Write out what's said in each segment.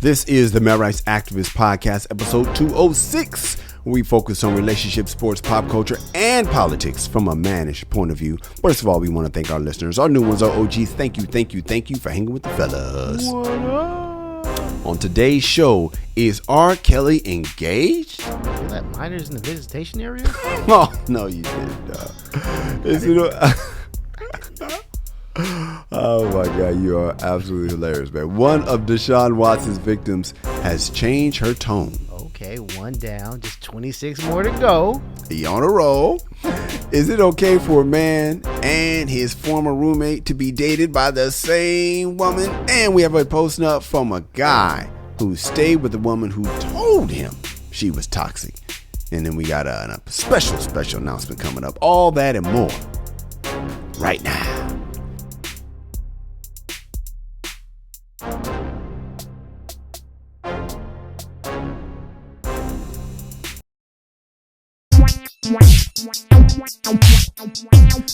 This is the Male Rights Activist Podcast, episode 206, where we focus on relationships, sports, pop culture, and politics from a mannish point of view. First of all, we want to thank our listeners, our new ones, our OGs. Thank you for hanging with the fellas. What up? On today's show, is R. Kelly engaged? You let minors in the visitation area? Oh, no, you didn't. Oh my God, you are absolutely hilarious, man. One of DeShaun Watson's victims has changed her tone. Okay, one down, just 26 more to go. He on a roll. Is it okay for a man and his former roommate to be dated by the same woman? And we have a post up from a guy who stayed with a woman who told him she was toxic. And then we got a special announcement coming up. All that and more right now.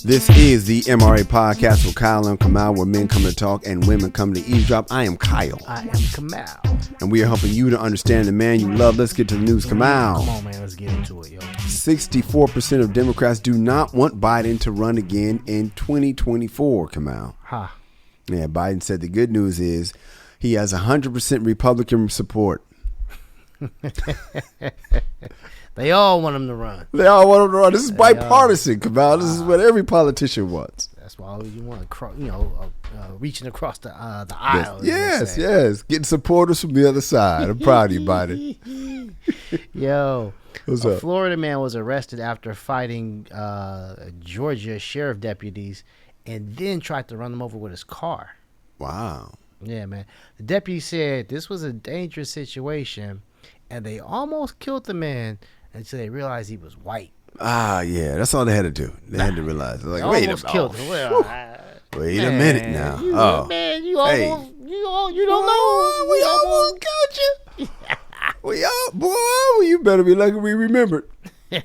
This is the MRA podcast with Kyle and Kamal, where men come to talk and women come to eavesdrop. I am Kyle. I am Kamal. And we are helping you to understand the man you love. Let's get to the news, Kamal. Come on, man. Let's get into it, yo. 64% of Democrats do not want Biden to run again in 2024, Kamal. Huh. Yeah, Biden said the good news is he has 100% Republican support. They all want him to run. They all want him to run. This is bipartisan, Kamal. This is what every politician wants. That's why you want to, reaching across the aisle. Yes. Getting supporters from the other side. I'm proud of you, Biden. Yo, what's a up? Florida man was arrested after fighting Georgia sheriff deputies and then tried to run them over with his car. Wow. Yeah, man. The deputy said this was a dangerous situation, and they almost killed the man until they realized he was white. Yeah. That's all they had to do. They had to realize. Like, They almost killed him. Wait a minute now. You don't know. We almost killed you. You better be lucky we remembered. Hey,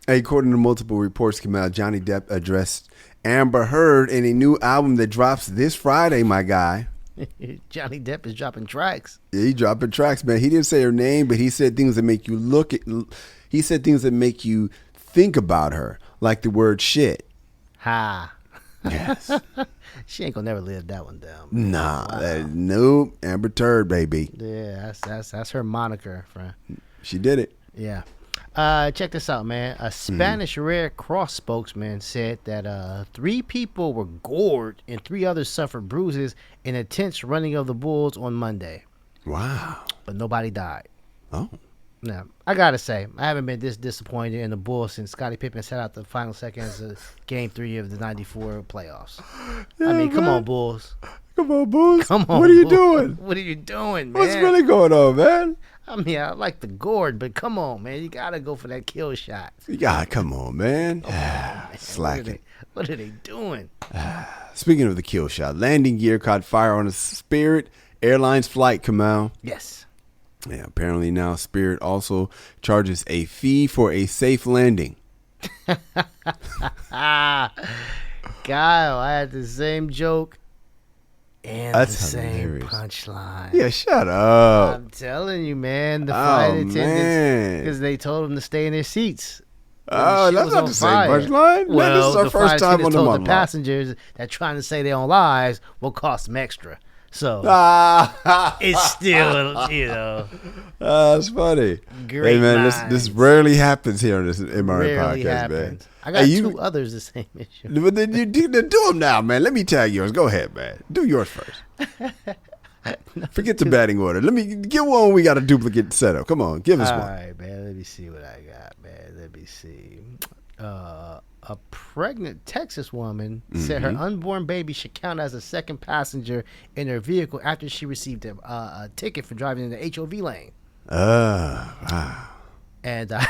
according to multiple reports came out, Johnny Depp addressed Amber Heard in a new album that drops this Friday, my guy. Johnny Depp is dropping tracks. Yeah, he dropping tracks, man. He didn't say her name, but he said things that make you he said things that make you think about her, like the word shit. Ha. Yes. She ain't gonna never live that one down. Nah, Wow. Nope. Amber Turd, baby. Yeah, that's her moniker, friend. She did it. Yeah. Check this out, man. A Spanish Red Cross spokesman said that 3 people were gored and 3 others suffered bruises in a tense running of the Bulls on Monday. Wow. But nobody died. Oh. Now, I gotta say, I haven't been this disappointed in the Bulls since Scottie Pippen set out the final seconds of Game 3 of the '94 playoffs. Yeah, I mean, come man. on, Bulls. Come on, Bulls. Come on. What are you Bulls. doing? What are you doing, man? What's really going on, man? I mean, I like the gourd, but come on, man. You gotta go for that kill shot. Yeah, come on, man. Slacking. What are they doing? Speaking of the kill shot, landing gear caught fire on a Spirit Airlines flight, Kamal. Yes. Yeah, apparently now Spirit also charges a fee for a safe landing. Kyle, I had the same joke and That's the same hilarious. punchline. Yeah, shut up. I'm telling you, man. The flight attendants, because they told them to stay in their seats. Oh, She that's was not on the same fire. punchline. Man, Well, this is our the first flight time on attendants the told monologue. the passengers that trying to save their own lives will cost them extra. So it's still, That's funny. Great Hey, man, this minds. rarely happens here on this MRA rarely podcast, happens. man. I got Hey, 2 others the same issue. But then you do them now, man. Let me tag yours. Go ahead, man. Do yours first. Forget the batting order. Let me get one. We got a duplicate setup. Come on, give us All one. right, man. Let me see what I got, man. Let me see. A pregnant Texas woman said her unborn baby should count as a second passenger in her vehicle after she received a ticket for driving in the HOV lane. Wow. And I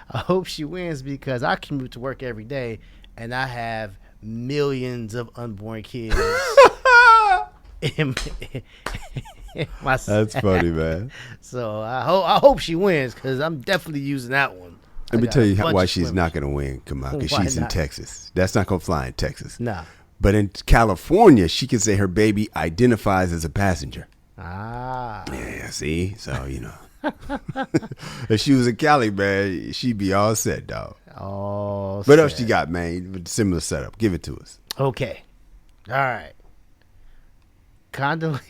hope she wins because I commute to work every day and I have millions of unborn kids. That's funny, man. So I hope she wins because I'm definitely using that one. Let me tell you why she's not going to win, come on, because Why she's in not? Texas. That's not going to fly in Texas. Nah. But in California, she can say her baby identifies as a passenger. Ah. Yeah, see? So, if she was in Cali, man, she'd be all set, dog. Oh, What else you got, man? With similar setup. Give it to us. Okay. All right.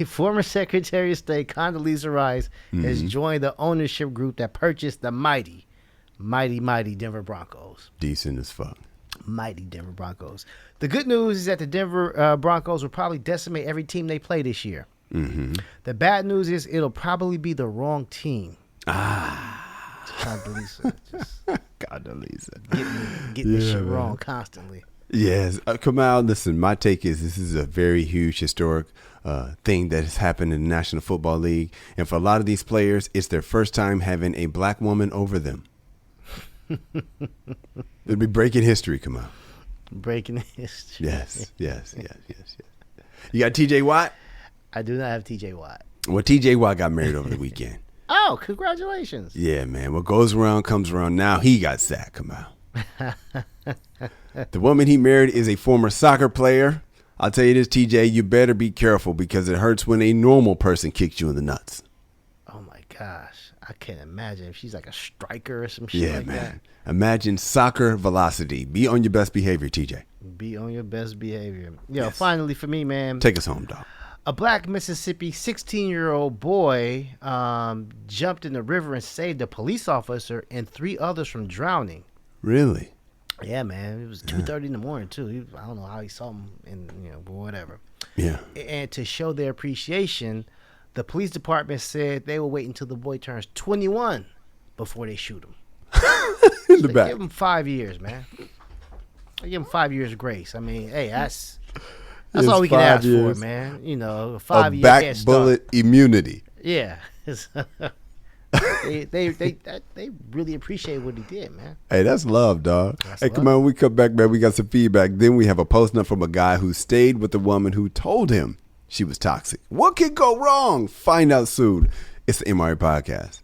Former Secretary of State Condoleezza Rice has joined the ownership group that purchased the mighty Denver Broncos. Decent as fuck. Mighty Denver Broncos. The good news is that the Denver Broncos will probably decimate every team they play this year. Mm-hmm. The bad news is it'll probably be the wrong team. Condoleezza. Getting this shit wrong constantly. Yes. Come out. Listen, my take is this is a very huge historic thing that has happened in the National Football League. And for a lot of these players, it's their first time having a black woman over them. It'll be breaking history. Come on. Breaking history. Yes. You got TJ Watt? I do not have TJ Watt. Well, TJ Watt got married over the weekend. Oh, congratulations. Yeah, man. What goes around comes around. Now he got sacked. Come out. The woman he married is a former soccer player. I'll tell you this, TJ, you better be careful because it hurts when a normal person kicks you in the nuts. Oh, my gosh. I can't imagine if she's like a striker or some shit like that. Imagine soccer velocity. Be on your best behavior, TJ. Be on your best behavior. Finally for me, man. Take us home, dog. A black Mississippi 16-year-old boy jumped in the river and saved a police officer and 3 others from drowning. Really? Yeah, man. It was 2:30 in the morning, too. I don't know how he saw him, but whatever. Yeah. And to show their appreciation, the police department said they will wait until the boy turns 21 before they shoot him. In the back. Give him 5 years, man. Give him 5 years of grace. I mean, hey, that's all we can ask for, man. 5 years. Back bullet immunity. Yeah. They really appreciate what he did, man. Hey, that's love, dog. Come on, when we come back, man, we got some feedback. Then we have a post note from a guy who stayed with a woman who told him she was toxic. What could go wrong? Find out soon. It's the MRA Podcast.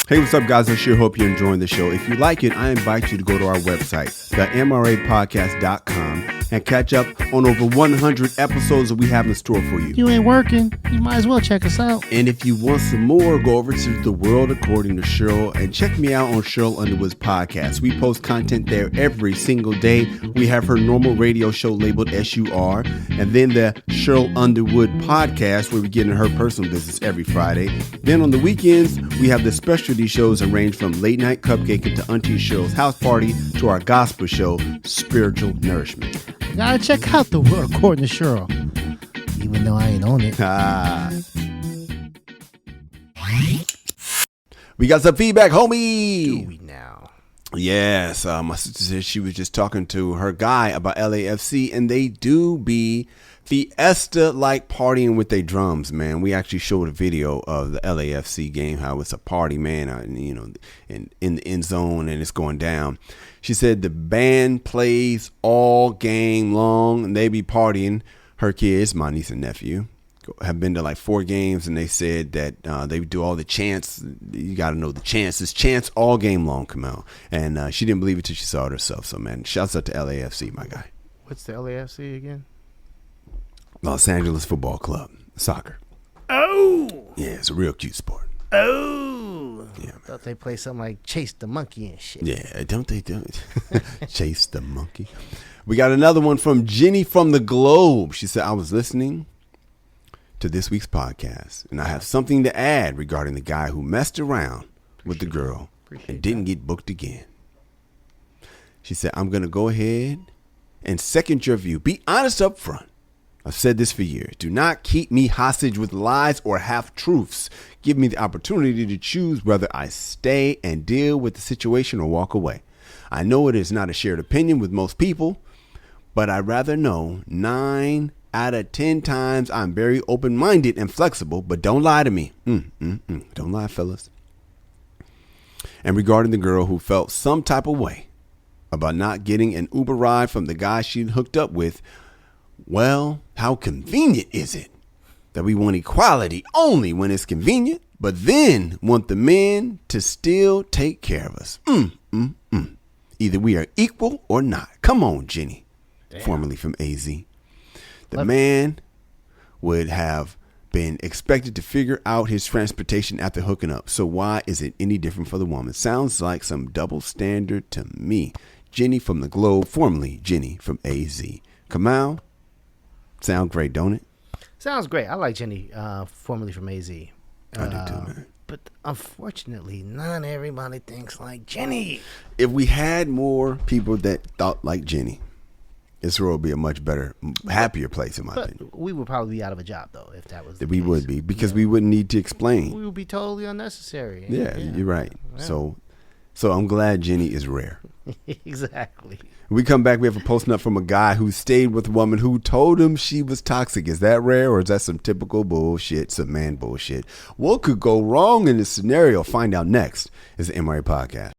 Hey, what's up, guys? I sure hope you're enjoying the show. If you like it, I invite you to go to our website, themrapodcast.com, and catch up on over 100 episodes that we have in store for you. You ain't working. You might as well check us out. And if you want some more, go over to The World According to Cheryl and check me out on Cheryl Underwood's podcast. We post content there every single day. We have her normal radio show labeled SUR, and then the Cheryl Underwood podcast, where we get in her personal business every Friday. Then on the weekends, we have the specialty shows that range from Late Night Cupcake to Auntie Cheryl's House Party to our gospel show, Spiritual Nourishment. You gotta check out The World According to Cheryl, even though I ain't on it. We got some feedback, homie. Do we now? Yes, my sister said she was just talking to her guy about LAFC, and they do be fiesta-like partying with their drums, man. We actually showed a video of the LAFC game, how it's a party, man, in the end zone, and it's going down. She said the band plays all game long, and they be partying. Her kids, my niece and nephew, have been to like 4 games, and they said that they do all the chants. You got to know the chants. It's chants all game long, come out. And she didn't believe it till she saw it herself. So, man, shouts out to LAFC, my guy. What's the LAFC again? Los Angeles Football Club, soccer. Oh! Yeah, it's a real cute sport. Oh! Yeah, I thought they play something like Chase the Monkey and shit. Yeah, don't they do it? Chase the Monkey. We got another one from Jenny from the Globe. She said, I was listening to this week's podcast, and I have something to add regarding the guy who messed around with the girl and didn't get booked again. She said, I'm going to go ahead and second your view. Be honest up front. I've said this for years. Do not keep me hostage with lies or half-truths. Give me the opportunity to choose whether I stay and deal with the situation or walk away. I know it is not a shared opinion with most people, but I'd rather know 9 out of 10 times I'm very open-minded and flexible, but don't lie to me. Don't lie, fellas. And regarding the girl who felt some type of way about not getting an Uber ride from the guy she hooked up with, well, how convenient is it that we want equality only when it's convenient, but then want the men to still take care of us? Either we are equal or not. Come on, Jenny. Damn. Formerly from AZ. The man would have been expected to figure out his transportation after hooking up. So why is it any different for the woman? Sounds like some double standard to me. Jenny from the Globe, formerly Jenny from AZ. Kamal, sound great, don't it? Sounds great. I like Jenny, formerly from AZ. I do too, man. But unfortunately, not everybody thinks like Jenny. If we had more people that thought like Jenny, this world would be a much better, happier place, in my opinion. We would probably be out of a job, though, if that was the We case. would be, because we wouldn't need to explain. We would be totally unnecessary. Yeah, you're right. Yeah. So I'm glad Jenny is rare. Exactly. We come back, we have a post up from a guy who stayed with a woman who told him she was toxic. Is that rare, or is that some typical bullshit, some man bullshit? What could go wrong in this scenario? Find out next. Is the MRA Podcast.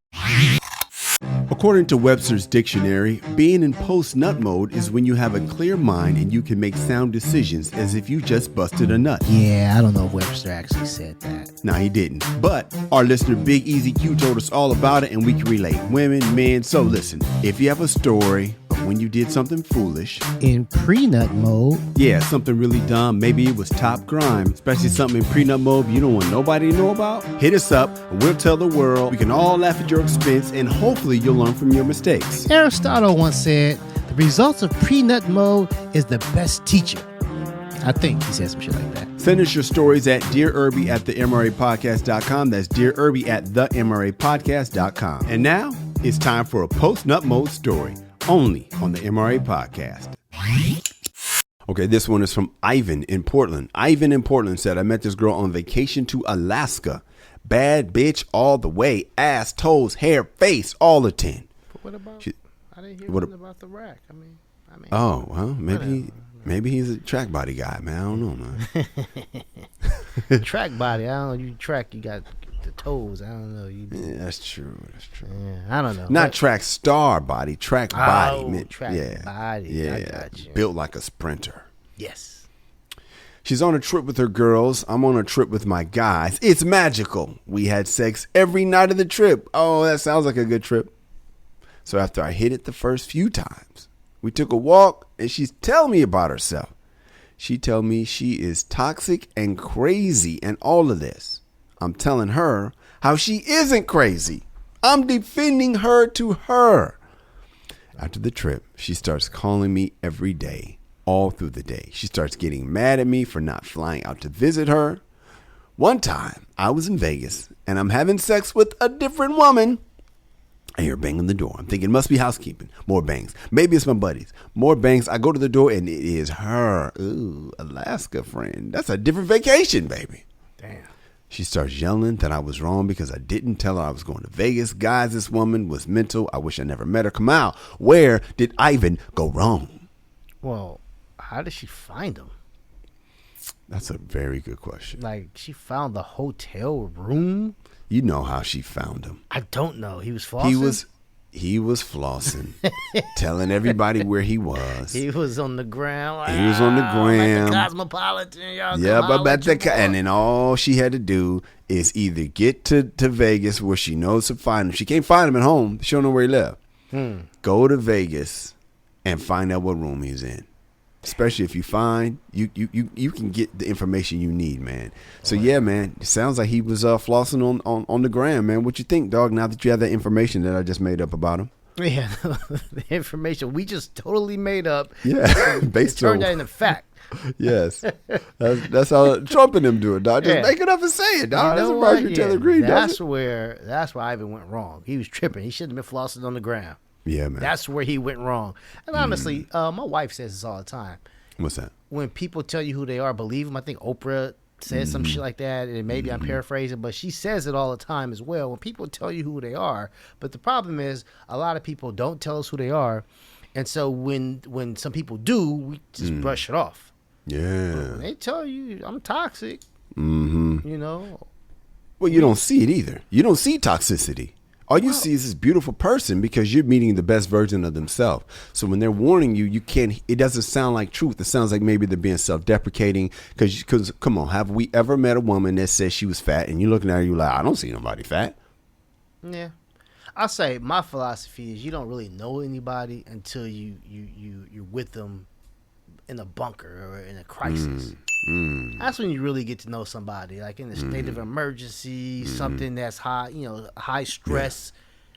According to Webster's dictionary, being in post-nut mode is when you have a clear mind and you can make sound decisions as if you just busted a nut. Yeah, I don't know if Webster actually said that. No, he didn't. But our listener Big Easy Q told us all about it, and we can relate. Women, men. So listen, if you have a story of when you did something foolish, In pre-nut mode, yeah, something really dumb, maybe it was top grime, especially something in prenup mode you don't want nobody to know about, hit us up and we'll tell the world. We can all laugh at your expense, and hopefully you'll learn from your mistakes. Aristotle once said, the results of pre-nut mode is the best teacher. I think he said some shit like that. Send us your stories at dearerby@themrapodcast.com. That's dearerby@themrapodcast.com. And now it's time for a post-nut mode story, only on the MRA Podcast. Okay, this one is from Ivan in Portland. Ivan in Portland said, I met this girl on vacation to Alaska. Bad bitch all the way. Ass, toes, hair, face, all the 10. But what about, I didn't hear what anything about the rack. I mean. Oh, well, maybe he's a track body guy, man. I don't know, man. Track body. I don't know. You track, you got the toes. I don't know. Yeah, that's true. Yeah, I don't know. Not track star body, track body. Oh, track body. Yeah, I got you. built like a sprinter. Yes. She's on a trip with her girls. I'm on a trip with my guys. It's magical. We had sex every night of the trip. Oh, that sounds like a good trip. So after I hit it the first few times, we took a walk and she's telling me about herself. She told me she is toxic and crazy and all of this. I'm telling her how she isn't crazy. I'm defending her to her. After the trip, she starts calling me every day. All through the day. She starts getting mad at me for not flying out to visit her. One time, I was in Vegas, and I'm having sex with a different woman. I hear banging the door. I'm thinking it must be housekeeping. More bangs. Maybe it's my buddies. More bangs. I go to the door, and it is her. Ooh, Alaska friend. That's a different vacation, baby. Damn. She starts yelling that I was wrong because I didn't tell her I was going to Vegas. Guys, this woman was mental. I wish I never met her. Come out. Where did Ivan go wrong? Well, how did she find him? That's a very good question. Like, she found the hotel room? You know how she found him. I don't know. He was flossing? He was flossing, telling everybody where he was. He was on the ground. Like, He was on the gram. At the Cosmopolitan, y'all. Yeah, but and then all she had to do is either get to Vegas where she knows to find him. She can't find him at home. She don't know where he lived. Go to Vegas and find out what room he's in. Especially if you find you can get the information you need, man. So yeah, man, it sounds like he was flossing on the gram, man. What you think, dog? Now that you have that information that I just made up about him. Yeah, the information we just totally made up. Yeah, based on turned that into fact. Yes, that's how Trump and them do it, dog. Just make it up and say it, dog. That's Marjorie Taylor Greene. That's where Ivan went wrong. He was tripping. He shouldn't have been flossing on the ground. Yeah, man. That's where he went wrong. And honestly, my wife says this all the time. What's that? When people tell you who they are, believe them. I think Oprah says some shit like that, and maybe I'm paraphrasing, but she says it all the time as well. When people tell you who they are, but the problem is a lot of people don't tell us who they are, and so when some people do, we just brush it off. Yeah. But when they tell you I'm toxic, you know. Well, you don't see it either. You don't see toxicity. All you see is this beautiful person because you're meeting the best version of themselves. So when they're warning you, you can't. It doesn't sound like truth. It sounds like maybe they're being self-deprecating. Because come on, have we ever met a woman that says she was fat and you're looking at her, you like, I don't see nobody fat. Yeah, I'll say my philosophy is you don't really know anybody until you're with them in a bunker or in a crisis. That's when you really get to know somebody, like in a state of emergency, something that's high, high stress.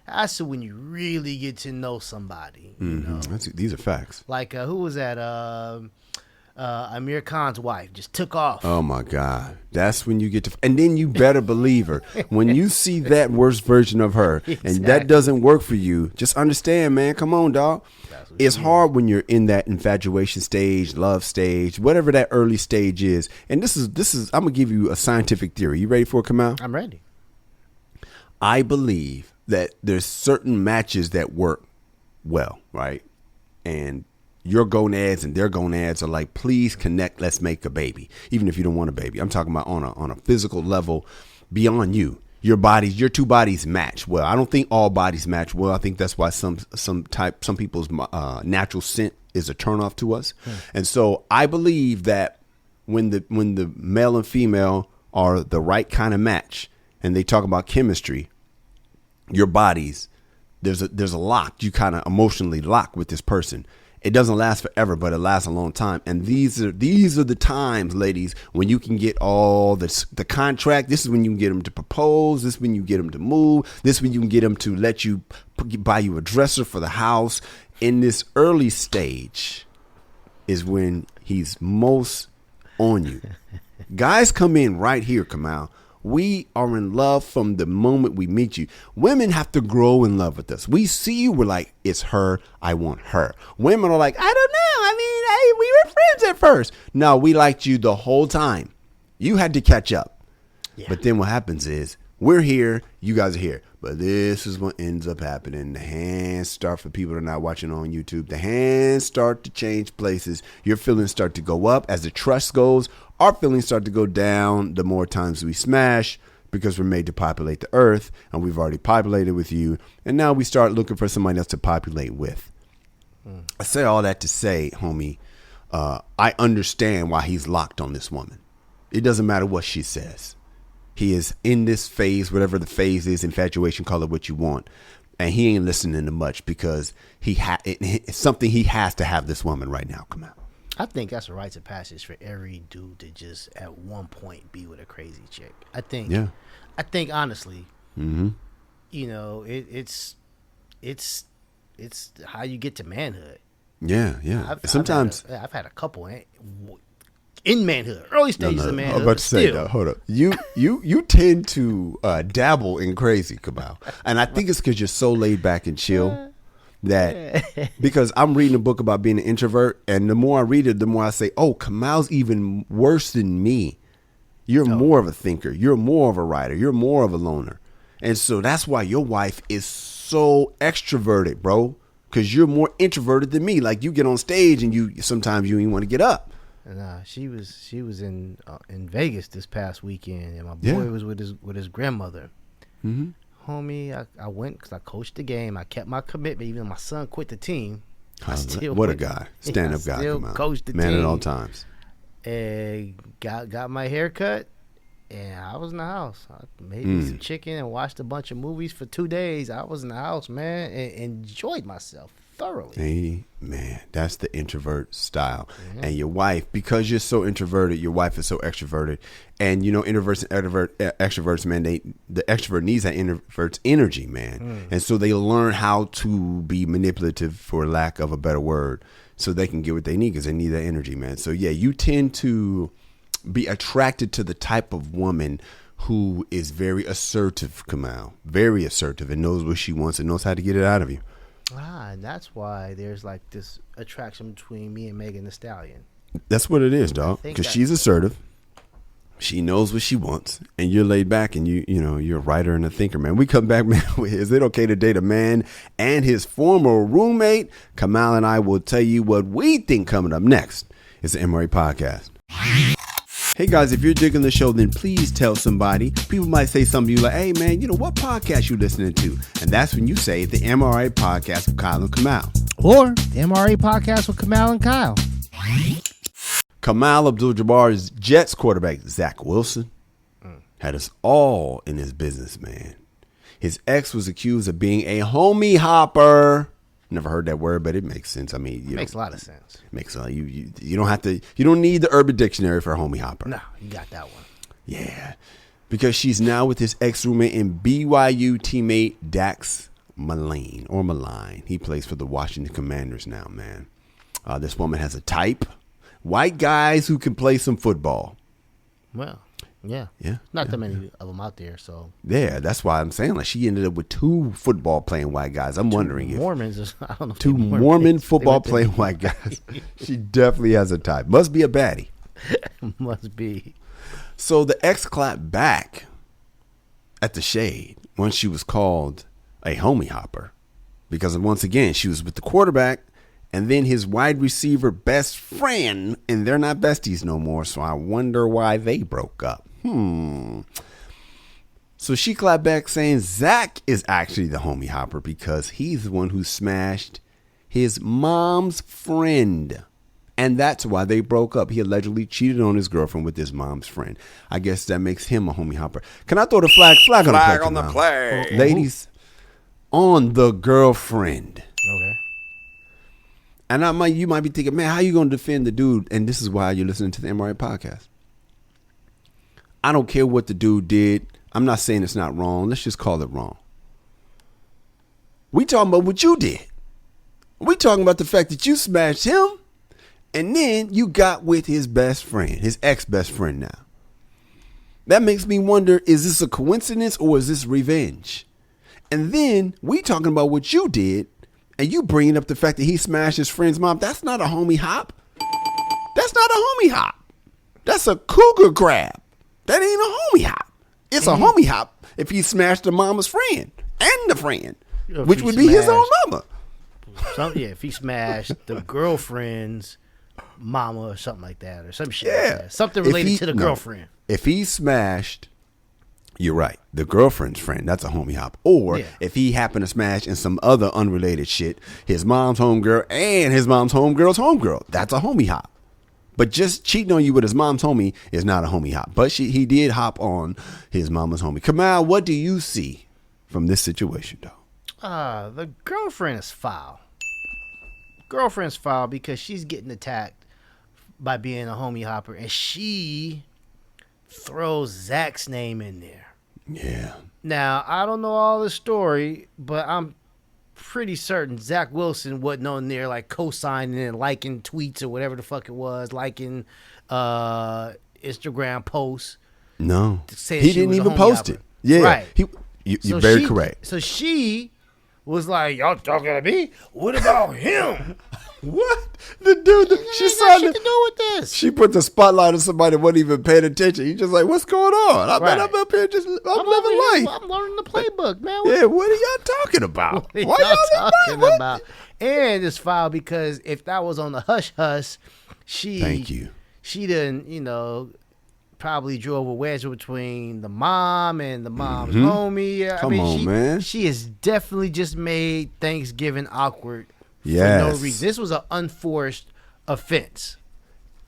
That's when you really get to know somebody. You know, these are facts. Like who was that? Amir Khan's wife just took off. Oh my God, that's when you get to, and then you better believe her. When you see that worst version of her, and that doesn't work for you, just understand, man. Come on, dog. It's hard when you're in that infatuation stage, love stage, whatever that early stage is. And this is. I'm gonna give you a scientific theory. You ready for it, Kamal? I'm ready. I believe that there's certain matches that work well, right? And your gonads and their gonads are like, please connect, let's make a baby. Even if you don't want a baby. I'm talking about on a physical level beyond you. Your two bodies match well. I don't think all bodies match well. I think that's why some people's natural scent is a turnoff to us. And so I believe that when the male and female are the right kind of match, and they talk about chemistry, your bodies, there's a lock. You kind of emotionally lock with this person. It doesn't last forever, but it lasts a long time. And these are the times, ladies, when you can get all the contract. This is when you can get them to propose. This is when you get them to move. This is when you can get them to let you buy you a dresser for the house. In this early stage is when he's most on you. Guys come in right here, Kamal. We are in love from the moment we meet you. Women have to grow in love with us. We see you, we're like, it's her, I want her. Women are like, I don't know. We were friends at first. No, we liked you the whole time. You had to catch up. Yeah. But then what happens is, we're here, you guys are here. But this is what ends up happening. The hands start, for people that are not watching on YouTube, the hands start to change places. Your feelings start to go up as the trust goes. Our feelings start to go down the more times we smash, because we're made to populate the earth, and we've already populated with you. And now we start looking for somebody else to populate with. I say all that to say, homie, I understand why he's locked on this woman. It doesn't matter what she says. He is in this phase, whatever the phase is, infatuation, call it what you want. And he ain't listening to much, because it's something he has to have this woman right now. Come out. I think that's a rite of passage for every dude to just at one point be with a crazy chick. I think honestly, it's how you get to manhood. Yeah. I've had a couple in manhood, early stages of manhood. I'm about to say, hold up. You tend to dabble in crazy, Kamal, and I think it's because you're so laid back and chill. Because I'm reading a book about being an introvert, and the more I read it, the more I say, oh, Kamal's even worse than me. You're more of a thinker. You're more of a writer. You're more of a loner. And so that's why your wife is so extroverted, bro, because you're more introverted than me. Like, you get on stage and sometimes you don't even want to get up. Nah, she was in Vegas this past weekend, and my boy was with his grandmother. Mm-hmm. Homie, I went because I coached the game. I kept my commitment, even though my son quit the team. What a guy, stand-up guy. Still coached the team. Man at all times. And got my hair cut, and I was in the house. I made me some chicken and watched a bunch of movies for 2 days. I was in the house, man, and enjoyed myself thoroughly. Hey, man, that's the introvert style. Mm-hmm. And your wife, because you're so introverted, your wife is so extroverted. And introverts and extroverts, man, the extrovert needs that introvert's energy, man. And so they learn how to be manipulative, for lack of a better word, so they can get what they need, because they need that energy, man. So yeah, you tend to be attracted to the type of woman who is very assertive, Kamal, very assertive, and knows what she wants and knows how to get it out of you. And that's why there's like this attraction between me and Megan Thee Stallion. That's what it is, dog. Because she's assertive. She knows what she wants, and you're laid back, and you're a writer and a thinker, man. We come back, man. Is it okay to date a man and his former roommate? Kamal and I will tell you what we think coming up next. It's the MRA podcast. Hey guys, if you're digging the show, then please tell somebody. People might say something to you like, hey man, what podcast you listening to? And that's when you say the MRA podcast with Kyle and Kamal. Or the MRA podcast with Kamal and Kyle. Kamal Abdul-Jabbar's Jets quarterback, Zach Wilson, had us all in his business, man. His ex was accused of being a homie hopper. Never heard that word, but it makes sense. I mean, It makes a lot of sense. Makes you don't have to. You don't need the Urban Dictionary for homie hopper. No, you got that one. Yeah, because she's now with his ex-roommate and BYU teammate Dax Maline. He plays for the Washington Commanders now, man. This woman has a type. White guys who can play some football. Well, yeah. Not that many of them out there, so. Yeah, that's why I'm saying, like, she ended up with 2 football-playing white guys. I'm wondering if Mormons, I don't know. 2 Mormon football-playing white guys. She definitely has a type. Must be a baddie. Must be. So the ex clapped back at the shade when she was called a homie hopper, because once again she was with the quarterback and then his wide receiver best friend, and they're not besties no more. So I wonder why they broke up. So she clapped back saying Zach is actually the homie hopper because he's the one who smashed his mom's friend. And that's why they broke up. He allegedly cheated on his girlfriend with his mom's friend. I guess that makes him a homie hopper. Can I throw the flag on the play? Ladies, on the girlfriend. Okay. And you might be thinking, man, how you going to defend the dude? And this is why you're listening to the MRA podcast. I don't care what the dude did. I'm not saying it's not wrong. Let's just call it wrong. We talking about what you did. We talking about the fact that you smashed him. And then you got with his best friend, his ex-best friend now. That makes me wonder, is this a coincidence or is this revenge? And then we talking about what you did, and you bringing up the fact that he smashed his friend's mom. That's not a homie hop. That's not a homie hop. That's a cougar grab. That ain't a homie hop. It's a homie hop if he smashed the mama's friend and the friend, which would be his own mama. If he smashed the girlfriend's mama or something like that, or some shit like that. Something related to the girlfriend. If he smashed, you're right, the girlfriend's friend, that's a homie hop. Or if he happened to smash in some other unrelated shit, his mom's homegirl and his mom's homegirl's homegirl, that's a homie hop. But just cheating on you with his mom's homie is not a homie hop. But he did hop on his mama's homie. Kamal, what do you see from this situation, though? The girlfriend is foul. Girlfriend's foul because she's getting attacked by being a homie hopper, and she throws Zach's name in there. Yeah. Now, I don't know all the story, but I'm pretty certain Zach Wilson wasn't on there like co-signing and liking tweets or whatever the fuck it was, liking Instagram posts. No. He didn't even post it. Yeah. Right. You're very correct. So she was like, y'all talking to me? What about him? What? The dude, she saw nothing to do with this. She put the spotlight on somebody that wasn't even paying attention. He's just like, what's going on? I'm up here just, I'm living life. I'm learning the playbook, man. What are y'all talking about? What are y'all talking about? And it's foul because if that was on the hush hush, Thank you. She didn't, probably drove a wedge between the mom and the mom's homie. Come on, man. She has definitely just made Thanksgiving awkward. Yes. For no reason. This was an unforced offense.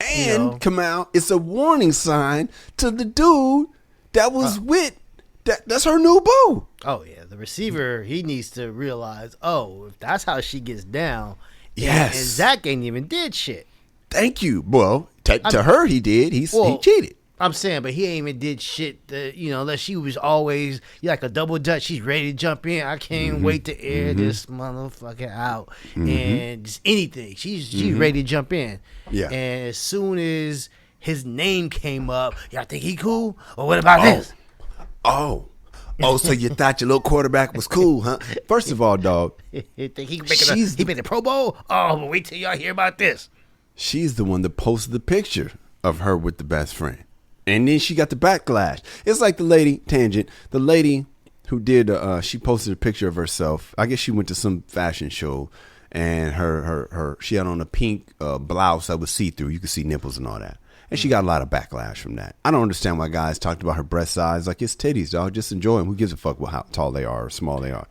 And Kamal, it's a warning sign to the dude that was with that's her new boo. Oh yeah, the receiver, he needs to realize, if that's how she gets down. Yes. And Zach ain't even did shit. Thank you. Well, to her he did. He cheated. I'm saying, but he ain't even did shit that, unless she was always like a double dutch. She's ready to jump in. I can't wait to air this motherfucker out. And just anything. She's ready to jump in. Yeah. And as soon as his name came up, y'all think he cool? Or what about this? Oh, so you thought your little quarterback was cool, huh? First of all, dog. He made the Pro Bowl? Oh, but wait till y'all hear about this. She's the one that posted the picture of her with the best friend. And then she got the backlash. It's like the lady who did, she posted a picture of herself. I guess she went to some fashion show, and she had on a pink blouse that was see-through. You could see nipples and all that. And she got a lot of backlash from that. I don't understand why guys talked about her breast size like it's titties, dog. Just enjoy them. Who gives a fuck how tall they are or small they are?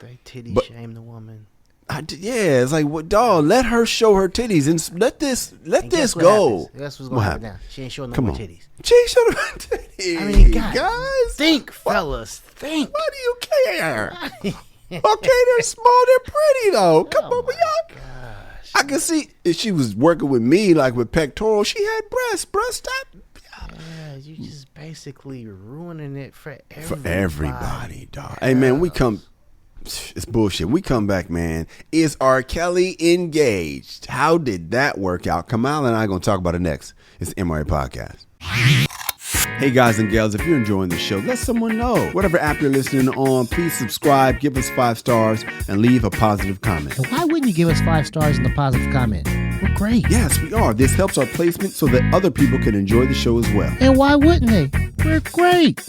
They titty shame the woman. It's like, what, dog? Let her show her titties and let this go. That's what's going to happen now. She ain't showing no more titties. She ain't showing no more titties. I mean, guys, think, fellas, think. Why do you care? they're small, they're pretty though. Come on, but y'all. Gosh. I can see if she was working with me, like with pectoral, she had breasts. Stop. Yeah, you just basically ruining it for everybody. For everybody, dog. Hey, man, it's bullshit. We come back, man. Is R. Kelly engaged? How did that work out? Kamal and I are going to talk about it next. It's the MRA Podcast. Hey guys and gals, if you're enjoying the show, let someone know. Whatever app you're listening on, please subscribe, give us 5 stars, and leave a positive comment. And why wouldn't you give us 5 stars and a positive comment? We're great. Yes, we are. This helps our placement so that other people can enjoy the show as well. And why wouldn't they? We're great.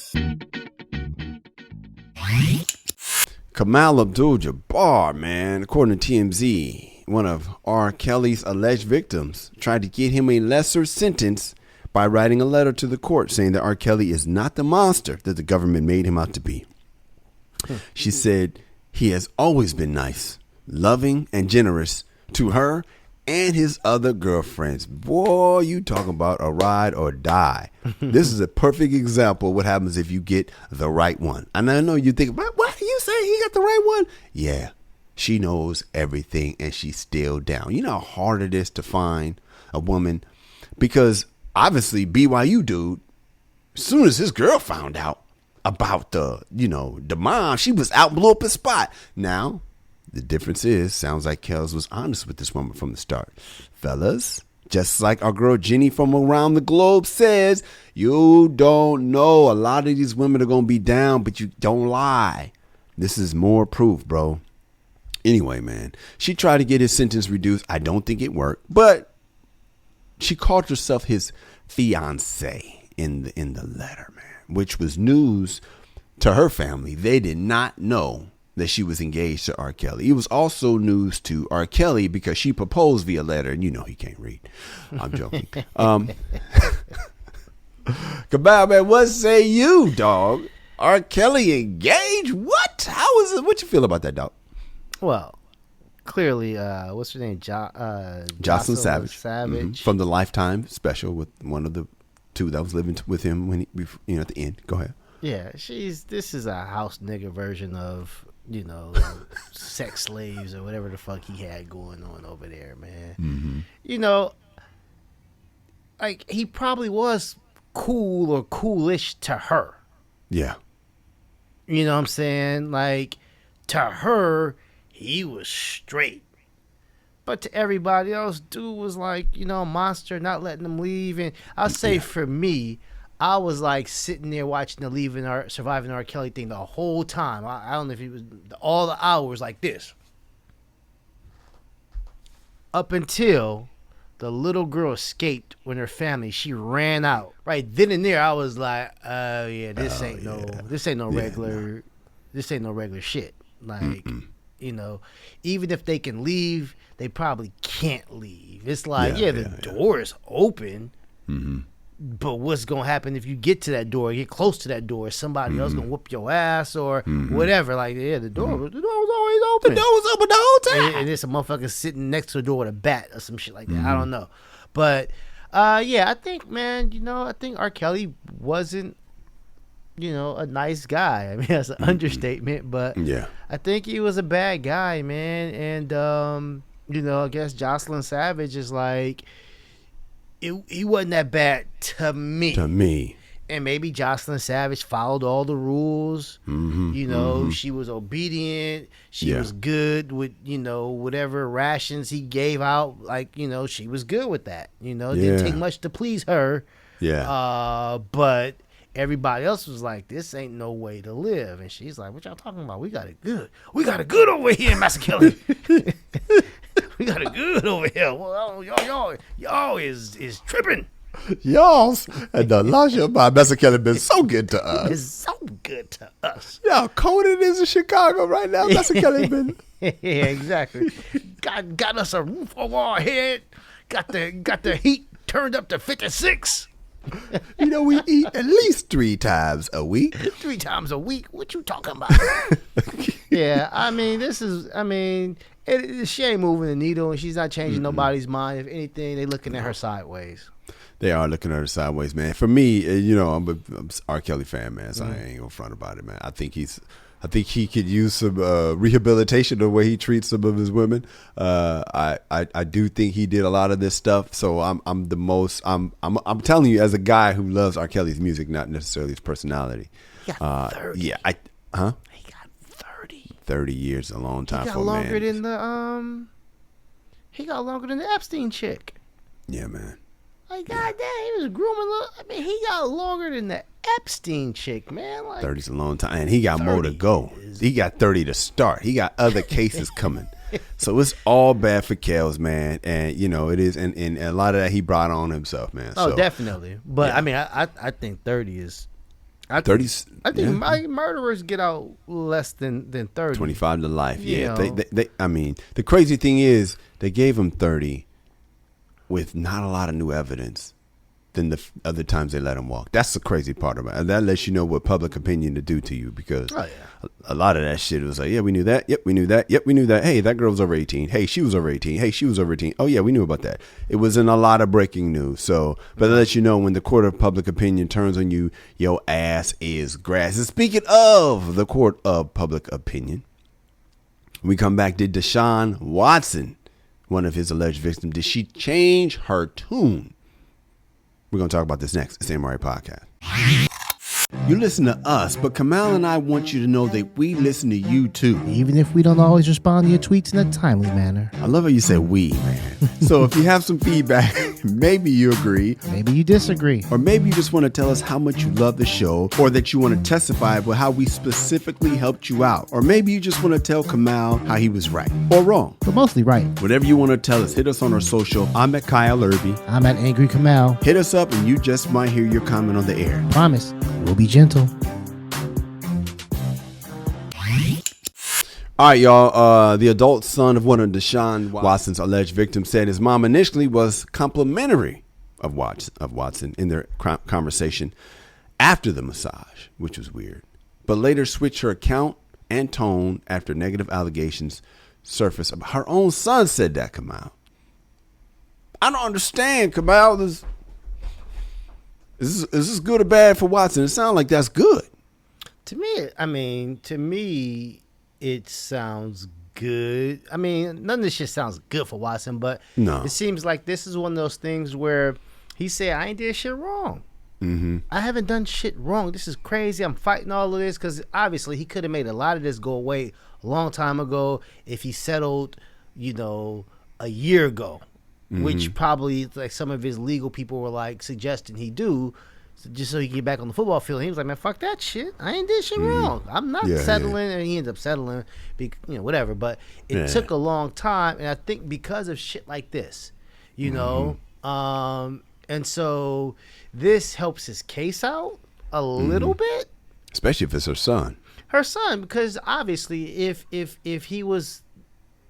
Kamal Abdul-Jabbar, man, according to TMZ, one of R. Kelly's alleged victims, tried to get him a lesser sentence by writing a letter to the court saying that R. Kelly is not the monster that the government made him out to be. She said he has always been nice, loving, and generous to her and his other girlfriends. Boy, you talking about a ride or die. This is a perfect example of what happens if you get the right one. And I know you think, what are you saying? He got the right one? Yeah, she knows everything and she's still down. You know how hard it is to find a woman? Because obviously, BYU dude, as soon as his girl found out about the mom, she was out, blew up his spot. Now, the difference is, sounds like Kels was honest with this woman from the start. Fellas, just like our girl Jenny from around the globe says, you don't know. A lot of these women are going to be down, but you don't lie. This is more proof, bro. Anyway, man, she tried to get his sentence reduced. I don't think it worked, but she called herself his fiance in the letter, man, which was news to her family. They did not know that she was engaged to R. Kelly. It was also news to R. Kelly because she proposed via letter, and you know he can't read. I'm joking. Goodbye, man. What say you, dog? R. Kelly engaged? What? How is it? What you feel about that, dog? Well, clearly, what's her name? Jocelyn Savage. Mm-hmm. From the Lifetime special with one of the two that was living with him when he, at the end. Go ahead. Yeah, this is a house nigga version of, sex slaves or whatever the fuck he had going on over there, man. Mm-hmm. Like he probably was cool or coolish to her. Yeah. You know what I'm saying? Like to her, he was straight. But to everybody else, dude was like, a monster, not letting them leave. And I'll say for me, I was like sitting there watching the Surviving R. Kelly thing the whole time. I don't know if he was all the hours like this. Up until the little girl escaped when her family, she ran out. Right then and there, I was like, oh yeah, this ain't no regular shit. Like, even if they can leave, they probably can't leave. It's like, the door is open. Mm-hmm. But what's going to happen if you get to that door, get close to that door, somebody else going to whoop your ass or whatever. Like, the door was always open. The door was open the whole time. And there's a motherfucker sitting next to the door with a bat or some shit like that. I don't know. But, I think, man, I think R. Kelly wasn't, a nice guy. I mean, that's an understatement. But I think he was a bad guy, man. And, I guess Jocelyn Savage is like, he wasn't that bad to me. And maybe Jocelyn Savage followed all the rules. She was obedient. She was good with, whatever rations he gave out. Like, she was good with that. It didn't take much to please her. Yeah. But everybody else was like, this ain't no way to live. And she's like, what y'all talking about? We got it good. We got it good over here in Massachusetts. We got it good over here. Well, y'all is tripping. Y'all's and the Lasha by Messa Kelly been so good to us. It's so good to us. Yeah, Conan is in Chicago right now. Messa Kelly been. Yeah, exactly. Got us a roof over our head. Got the heat turned up to 56. We eat at least 3 times a week. 3 times a week? What you talking about? Yeah, I mean, she ain't moving the needle, and she's not changing nobody's mind. If anything, they looking at her sideways. They are looking at her sideways, man. For me, I'm a R. Kelly fan, man, so I ain't gonna front about it, man. I think he's I think he could use some rehabilitation the way he treats some of his women. I do think he did a lot of this stuff. So I'm telling you, as a guy who loves R. Kelly's music, not necessarily his personality. He got 30. He got 30. 30 years, a long time for a man. He got longer than the Epstein chick. Yeah, man. Like, goddamn, he was grooming. He got longer than the Epstein chick, man. Like, 30's a long time, and he got more to go. He got 30 to start. He got other cases coming. So it's all bad for Kels, man, and it is, and a lot of that he brought on himself, man. Oh, so, definitely. But yeah. I mean, I think 30 is. 30's. I think murderers get out less than 30. 25 to life. Yeah. I mean, the crazy thing is they gave him 30 with not a lot of new evidence than the other times they let him walk. That's the crazy part about it. And that lets you know what public opinion to do to you, because a lot of that shit was like, yeah, we knew that. Yep, we knew that. Yep, we knew that. Hey, that girl was over 18. Hey, she was over 18. Hey, she was over 18. Oh, yeah, we knew about that. It was in a lot of breaking news. So, but that lets you know when the court of public opinion turns on you, your ass is grass. And speaking of the court of public opinion, we come back to DeShaun Watson, one of his alleged victims. Did she change her tune? We're going to talk about this next. It's the MRA Podcast. You listen to us, but Kamal and I want you to know that we listen to you too. Even if we don't always respond to your tweets in a timely manner. I love how you said we, man. So if you have some feedback, maybe you agree. Maybe you disagree. Or maybe you just want to tell us how much you love the show, or that you want to testify about how we specifically helped you out. Or maybe you just want to tell Kamal how he was right or wrong. But mostly right. Whatever you want to tell us, hit us on our social. I'm at Kyle Erby. I'm at Angry Kamal. Hit us up and you just might hear your comment on the air. Promise. We'll be gentle. All right, y'all. The adult son of one of DeShaun Watson's alleged victims said his mom initially was complimentary of Watson in their conversation after the massage, which was weird, but later switched her account and tone after negative allegations surfaced. Her own son said that, Kamal. I don't understand, Kamal. Is this good or bad for Watson? It sounds like that's good. To me, it sounds good. I mean, none of this shit sounds good for Watson, but it seems like this is one of those things where he said, I ain't did shit wrong. Mm-hmm. I haven't done shit wrong. This is crazy. I'm fighting all of this, because obviously he could have made a lot of this go away a long time ago if he settled, a year ago. Mm-hmm. Which probably, like, some of his legal people were like suggesting he do, just so he can get back on the football field. And he was like, man, fuck that shit. I ain't did shit wrong. I'm not settling. And he ends up settling, whatever. But it took a long time, and I think because of shit like this, and so this helps his case out a little bit, especially if it's her son. Because obviously, if he was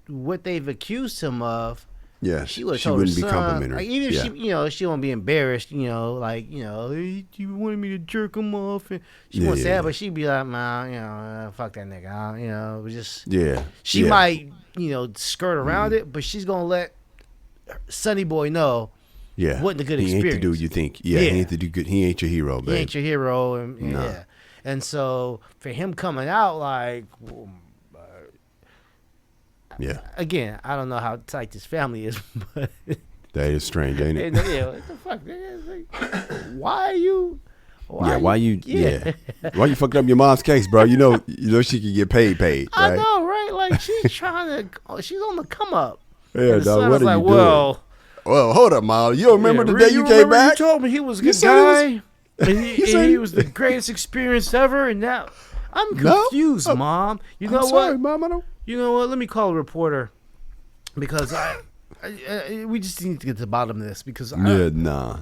what they've accused him of. Yeah, she wouldn't be complimentary. Like, even if she won't be embarrassed, you wanted me to jerk him off, and she won't say that, but she'd be like, man, fuck that nigga, She might, skirt around it, but she's gonna let Sonny Boy know, wasn't a good experience. He ain't the dude you think. He ain't the dude. He ain't your hero, babe. He ain't your hero, and and so for him coming out like. Yeah. Again, I don't know how tight this family is, but that is strange, ain't it? What the fuck? Why are you? Why you fucking up your mom's case, bro? You know she can get paid. Right? I know, right? Like she's on the come up. Yeah, dog. What are you doing? Well, hold up, Mom. You remember the day you came back? You told me he was a good guy, and he was the greatest experience ever, and now I'm confused, Mom. I'm what? Sorry, Mom. I don't. You know what? Let me call a reporter, because we just need to get to the bottom of this, because nah, it's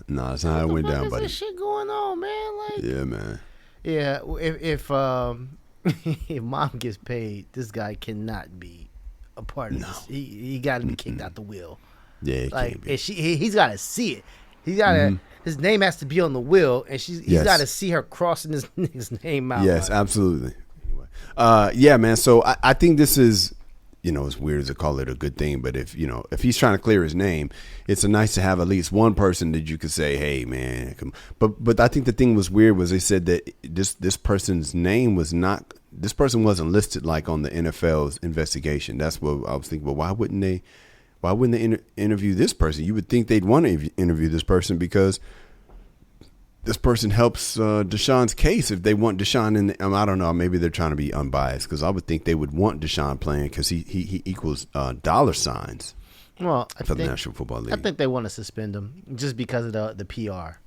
not how it went down, buddy. This shit going on, man. Like, yeah, man. Yeah, if Mom gets paid, this guy cannot be a part of this. He got to be kicked out the will. Yeah, like he's got to see it. He got to. His name has to be on the will, and he's got to see her crossing his name out. Yes, absolutely. Yeah, man. So I think this is, it's weird to call it a good thing, but if he's trying to clear his name, it's nice to have at least one person that you could say, hey, man. But I think the thing was weird was they said that this person's name was not This person wasn't listed like on the NFL's investigation. That's what I was thinking. But why wouldn't they interview this person? You would think they'd want to interview this person because this person helps DeShaun's case. If they want DeShaun in, I don't know. Maybe they're trying to be unbiased because I would think they would want DeShaun playing because he equals dollar signs. Well, for the National Football League. I think they want to suspend him just because of the PR.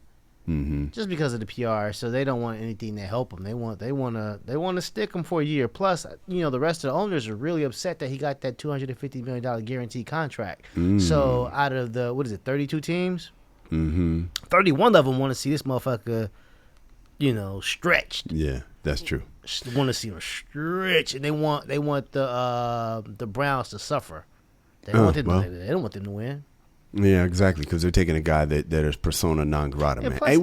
Mm-hmm. Just because of the PR, so they don't want anything to help him. They want to stick him for a year. Plus, the rest of the owners are really upset that he got that $250 million guaranteed contract. So out of the 32 teams, 31 of them want to see this motherfucker, stretched. Yeah, that's true. Want to see him stretched, and they want the Browns to suffer. They don't want them to win. Yeah, exactly, because they're taking a guy that is persona non grata, man. Plus,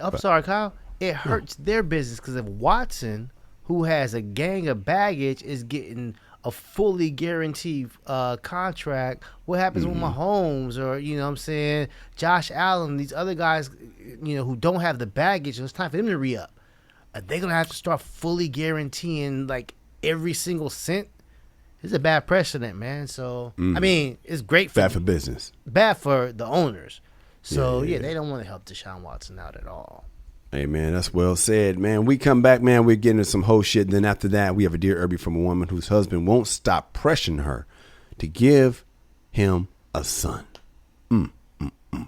I'm sorry, Kyle. It hurts their business because if Watson, who has a gang of baggage, is getting a fully guaranteed contract, what happens with Mahomes or, what I'm saying, Josh Allen, these other guys, who don't have the baggage, and it's time for them to re-up. Are they going to have to start fully guaranteeing, like, every single cent? It's a bad precedent, man. So, I mean, it's great for... Bad for business. Bad for the owners. So, yeah, they don't want to help DeShaun Watson out at all. Hey, man, that's well said, man. We come back, man, we're getting into some whole shit. Then after that, we have a Dear Erby from a woman whose husband won't stop pressuring her to give him a son.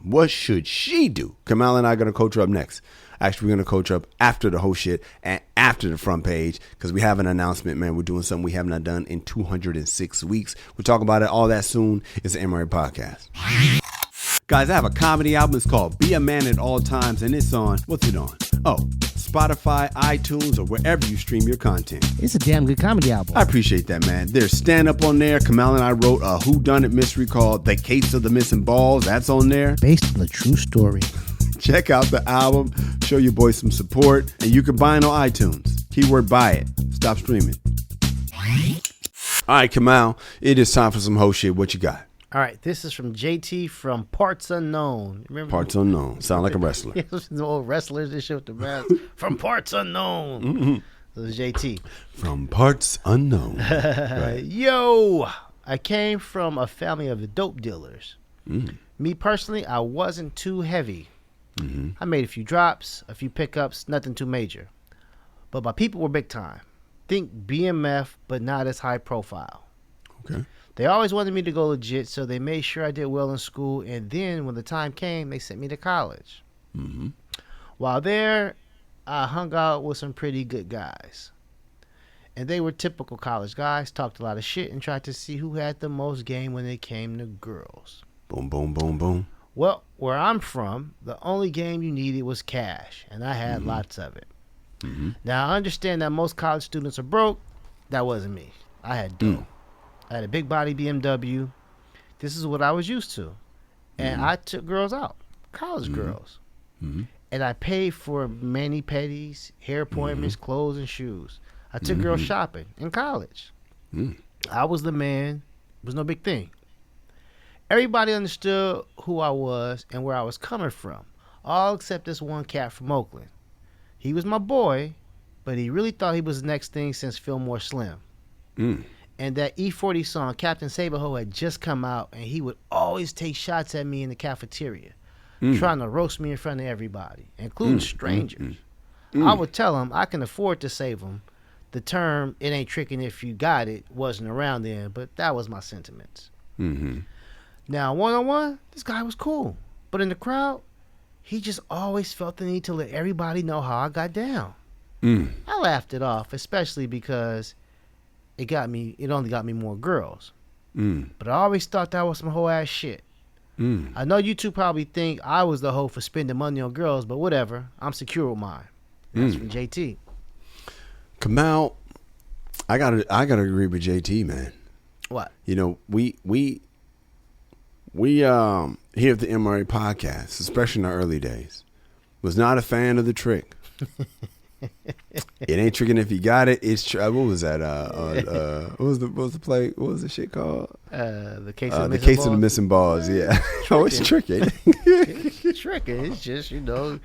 What should she do? Kamal and I are going to coach her up next. Actually, we're going to coach her up after the whole shit and after the front page because we have an announcement, man. We're doing something we have not done in 206 weeks. We'll talk about it all that soon. It's the MRA Podcast. Guys, I have a comedy album. It's called Be a Man at All Times, and it's on, what's it on? Oh, Spotify, iTunes, or wherever you stream your content. It's a damn good comedy album. I appreciate that, man. There's stand-up on there. Kamal and I wrote a whodunit mystery called The Case of the Missing Balls. That's on there. Based on a true story. Check out the album. Show your boy some support. And you can buy it on iTunes. Keyword buy it. Stop streaming. All right, Kamal. It is time for some whole shit. What you got? All right, this is from JT from Parts Unknown. Remember Parts Unknown. Sound like a wrestler. Yeah, the old wrestlers that show the mask. From Parts Unknown. So it's JT. From Parts Unknown. Right. Yo, I came from a family of dope dealers. Me personally, I wasn't too heavy. I made a few drops, a few pickups, nothing too major. But my people were big time. Think BMF, but not as high profile. Okay. They always wanted me to go legit, so they made sure I did well in school, and then when the time came, they sent me to college. While there, I hung out with some pretty good guys. And they were typical college guys, talked a lot of shit, and tried to see who had the most game when it came to girls. Boom, boom, boom, boom. Well, where I'm from, the only game you needed was cash, and I had lots of it. Now, I understand that most college students are broke. That wasn't me. I had dough. I had a big body BMW. This is what I was used to. And I took girls out, college girls. And I paid for mani-pedis, hair appointments, clothes, and shoes. I took girls shopping in college. I was the man. It was no big thing. Everybody understood who I was and where I was coming from, all except this one cat from Oakland. He was my boy, but he really thought he was the next thing since Fillmore Slim. And that E40 song, Captain Saberho, had just come out, and he would always take shots at me in the cafeteria, trying to roast me in front of everybody, including strangers. I would tell him I can afford to save him. The term, it ain't tricking if you got it, wasn't around then, but that was my sentiments. Now, one-on-one, this guy was cool. But in the crowd, he just always felt the need to let everybody know how I got down. I laughed it off, especially because it only got me more girls. But I always thought that was some whole ass shit. I know you two probably think I was the hoe for spending money on girls, but whatever. I'm secure with mine. That's from JT. Kamal, I gotta agree with JT, man. What? We here at the MRA Podcast, especially in the early days, was not a fan of the trick. It ain't tricking if you got it. It's what was that? What was the play? What was the shit called? The case of the missing balls. Yeah. Oh, it's tricky. It's tricky. It's just it don't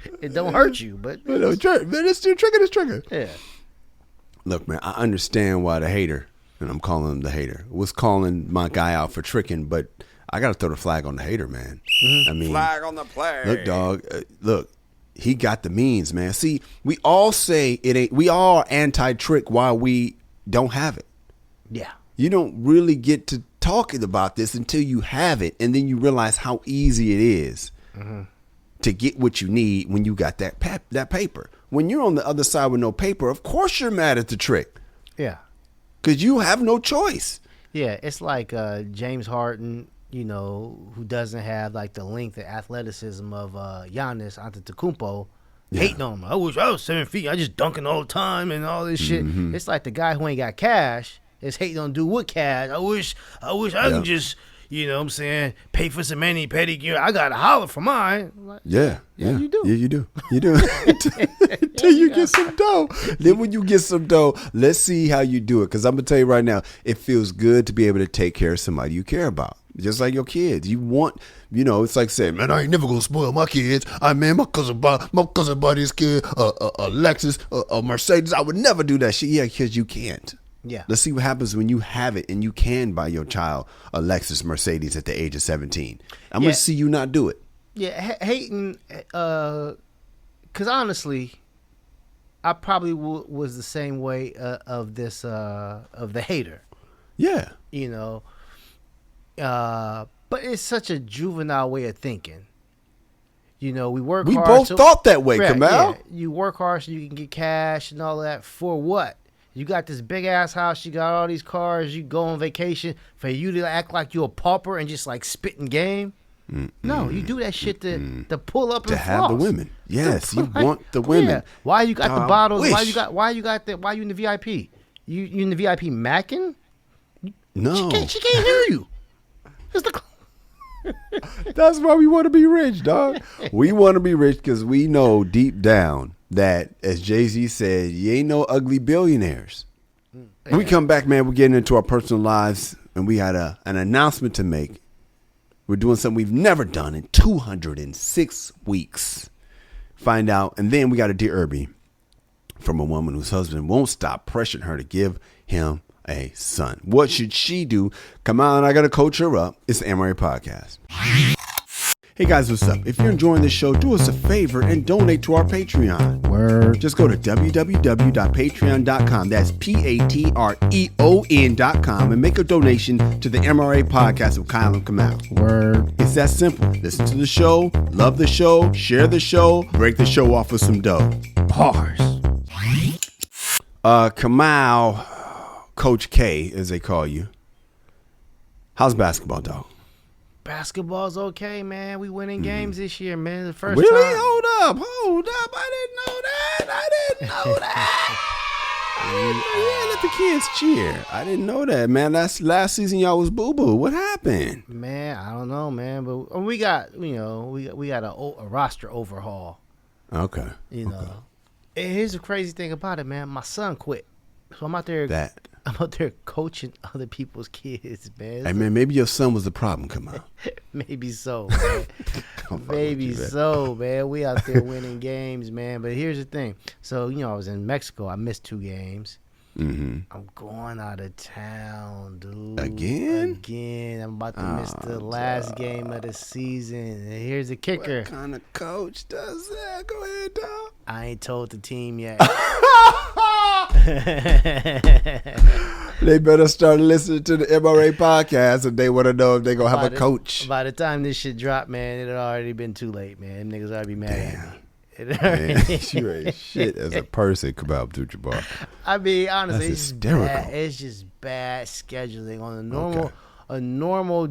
hurt you, but it's still tricking. It's tricking. Yeah. Look, man, I understand why the hater, and I'm calling him the hater, was calling my guy out for tricking, but I got to throw the flag on the hater, man. I mean, Flag on the play. look, dog, look, he got the means, man. See, we all say it ain't, we all are anti-trick while we don't have it. Yeah. You don't really get to talking about this until you have it, and then you realize how easy it is to get what you need when you got that paper. When you're on the other side with no paper, of course you're mad at the trick. Yeah. Because you have no choice. Yeah, it's like James Harden, you know, who doesn't have like the length and athleticism of Giannis Antetokounmpo, hating on him. I wish I was 7 feet. I just dunking all the time and all this shit. It's like the guy who ain't got cash is hating on dude with cash. I wish I could just, you know what I'm saying, pay for some mani pedicure. I got to holler for mine. Like, Yeah, you do. Yeah, you do. You do. Until you get some dough. Then when you get some dough, let's see how you do it. Because I'm going to tell you right now, it feels good to be able to take care of somebody you care about. Just like your kids. You want, you know, it's like saying, man, I ain't never going to spoil my kids. My cousin bought his kid a Lexus, a Mercedes. I would never do that shit. Yeah, because you can't. Yeah. Let's see what happens when you have it and you can buy your child a Lexus Mercedes at the age of 17. I'm going to see you not do it. Yeah, hating, because honestly, I probably was the same way of the hater. Yeah. You know, but it's such a juvenile way of thinking. You know, we We both thought that way, Kamal. Yeah, you work hard so you can get cash and all that. For what? You got this big ass house. You got all these cars. You go on vacation for you to act like you're a pauper and just like spitting game. No, you do that shit to pull up and To have the floss. women. Yes, you want the women. Yeah. Why you got the bottles? wish. Why you got that? Why you in the VIP? You in the VIP macking? No. She can't hear you. It's the That's why we want to be rich, dog. We want to be rich because we know deep down that, as Jay-Z said, you ain't no ugly billionaires. When we come back, man, we're getting into our personal lives, and we had an announcement to make. We're doing something we've never done in 206 weeks. Find out. And then we got a Dear Erby from a woman whose husband won't stop pressuring her to give him a son. What should she do? Come on, I got to coach her up. It's the MRA Podcast. Hey guys, what's up? If you're enjoying this show, do us a favor and donate to our Patreon. Word. Just go to www.patreon.com. That's patreon.com and make a donation to the MRA Podcast with Kyle and Kamal. Word. It's that simple. Listen to the show, love the show, share the show, break the show off with some dough. Bars. Kamal, Coach K, as they call you. How's basketball, dog? Basketball's okay, man. We winning games this year, man. The first Really? time. Hold up. I didn't know that. Yeah, let the kids cheer. I didn't know that, man. That's last season y'all was boo-boo. What happened? Man, I don't know, man. But we got, you know, we got a roster overhaul. Okay. You know. And here's the crazy thing about it, man. My son quit. So I'm out there coaching other people's kids, man. Hey, man, maybe your son was the problem. Come on. Maybe so, man. Maybe so, man. We out there winning games, man. But here's the thing. So, you know, I was in Mexico. I missed 2 games. I'm going out of town, dude. Again. I'm about to miss the last game of the season. And here's the kicker. What kind of coach does that? Go ahead, dog. I ain't told the team yet. They better start listening to the MRA Podcast if they want to know if they're going to have a coach. By the time this shit drop, man, it had already been too late, man. Them niggas already mad at me. Man, you ain't shit as a person, come out to your bar. I mean, honestly, That's hysterical. It's just bad scheduling. On a normal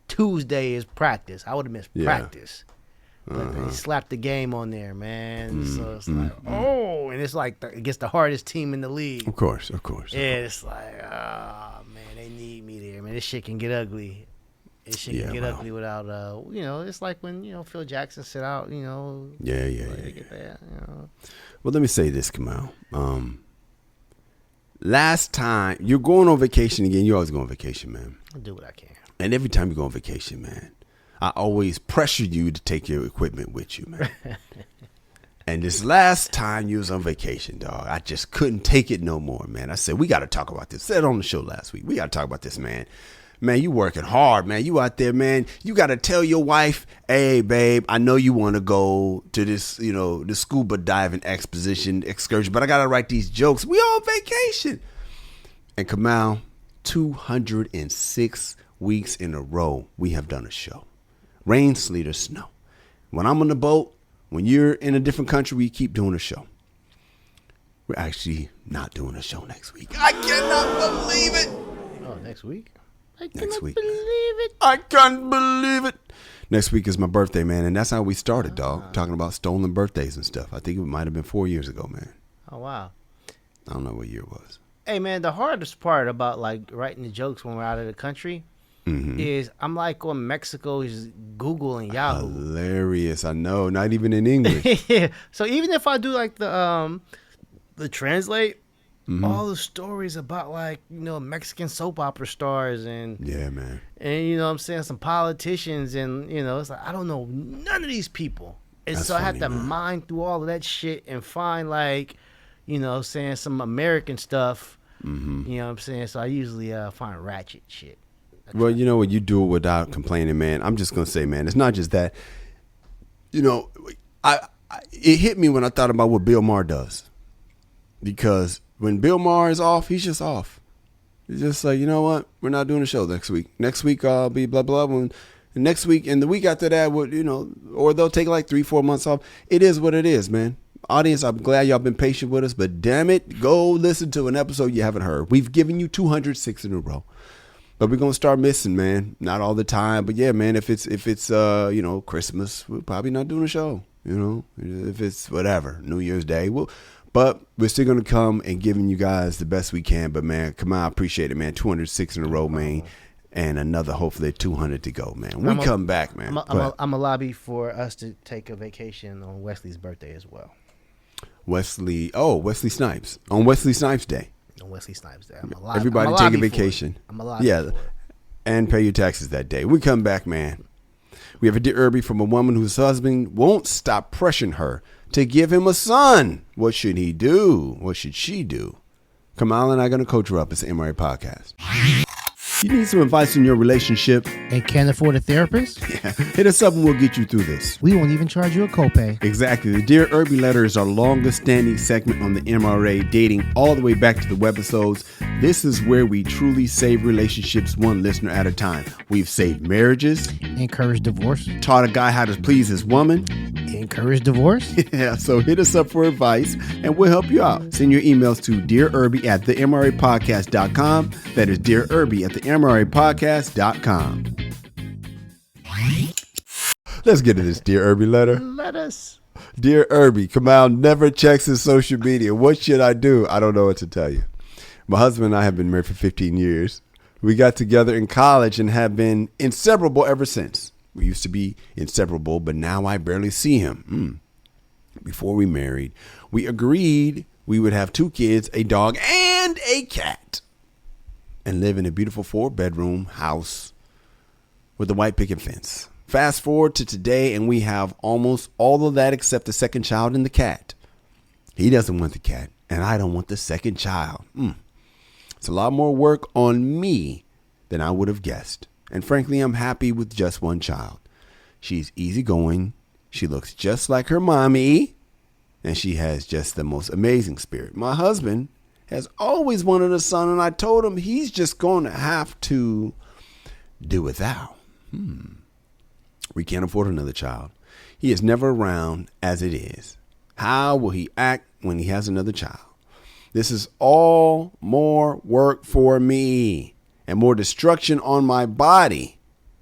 Tuesday is practice. I would have missed practice. But they slapped the game on there, man. So it's like, and it's like against the hardest team in the league. Of course. It's like, oh, man, they need me there, man. This shit can get ugly. This shit can get ugly without, you know, it's like when, you know, Phil Jackson sit out, you know. Yeah. Get that, you know. Well, let me say this, Kamal. Last time, you're going on vacation again. You always go on vacation, man. I'll do what I can. And every time you go on vacation, man, I always pressure you to take your equipment with you, man. And this last time you was on vacation, dog, I just couldn't take it no more, man. I said, we got to talk about this. Said on the show last week. We got to talk about this, man. Man, you working hard, man. You out there, man. You got to tell your wife, hey, babe, I know you want to go to this, the scuba diving excursion, but I got to write these jokes. We on vacation. And Kamal, 206 weeks in a row, we have done a show. Rain, sleet, or snow. When I'm on the boat, when you're in a different country, we keep doing a show. We're actually not doing a show next week. I cannot believe it. Oh, next week? I Next week. believe it. I can't believe it. Next week is my birthday, man, and that's how we started, dog. Talking about stolen birthdays and stuff. I think it might have been 4 years ago, man. Oh, wow. I don't know what year it was. Hey, man, the hardest part about, writing the jokes when we're out of the country is I'm on Mexico's Google and Yahoo. Hilarious. I know. Not even in English. Yeah. So even if I do, the translate, all the stories about, Mexican soap opera stars and... Yeah, man. And, what I'm saying, some politicians and, it's like, I don't know none of these people. And That's so I funny, have to man. mine through all of that shit and find, saying some American stuff. You know what I'm saying? So I usually find ratchet shit. Well, you know what? You do it without complaining, man. I'm just going to say, man, it's not just that. It hit me when I thought about what Bill Maher does. Because when Bill Maher is off, he's just off. He's just like, you know what? We're not doing a show next week. Next week I'll be blah, blah, blah. And next week and the week after that, or they'll take 3-4 months off. It is what it is, man. Audience, I'm glad y'all been patient with us, but damn it, go listen to an episode you haven't heard. We've given you 206 in a row. But we're going to start missing, man. Not all the time. But yeah, man, if it's Christmas, we're probably not doing a show. If it's whatever, New Year's Day. But we're still going to come and giving you guys the best we can. But man, come on, I appreciate it, man. 206 in a row, man. And another, hopefully, 200 to go, man. We come back, man. I'm a lobby for us to take a vacation on Wesley's birthday as well. Wesley Snipes. On Wesley Snipes Day. On Wesley Snipes Day. Everybody take a vacation. I'm a lobby for it. And pay your taxes that day. We come back, man. We have a Dear Erby from a woman whose husband won't stop pressuring her to give him a son. What should he do? What should she do? Kamal and I are going to coach her up. It's the MRA podcast. You need some advice in your relationship? And can't afford a therapist? Yeah. Hit us up and we'll get you through this. We won't even charge you a copay. Exactly. The Dear Erby letter is our longest standing segment on the MRA, dating all the way back to the webisodes. This is where we truly save relationships one listener at a time. We've saved marriages. Encourage divorce. Taught a guy how to please his woman. Encourage divorce. Yeah, so hit us up for advice and we'll help you out. Send your emails to dearerby@themrapodcast.com. That is dearerby@themrapodcast.com. Let's get to this Dear Erby letter. Let us. Dear Erby, Kamal never checks his social media. What should I do? I don't know what to tell you. My husband and I have been married for 15 years. We got together in college and have been inseparable ever since. We used to be inseparable, but now I barely see him. Before we married, we agreed we would have 2 kids, a dog, and a cat, and live in a beautiful 4-bedroom house with a white picket fence. Fast forward to today, and we have almost all of that except the second child and the cat. He doesn't want the cat, and I don't want the second child. It's a lot more work on me than I would have guessed. And frankly, I'm happy with just 1 child. She's easygoing. She looks just like her mommy. And she has just the most amazing spirit. My husband has always wanted a son, and I told him he's just going to have to do without. We can't afford another child. He is never around as it is. How will he act when he has another child? This is all more work for me and more destruction on my body.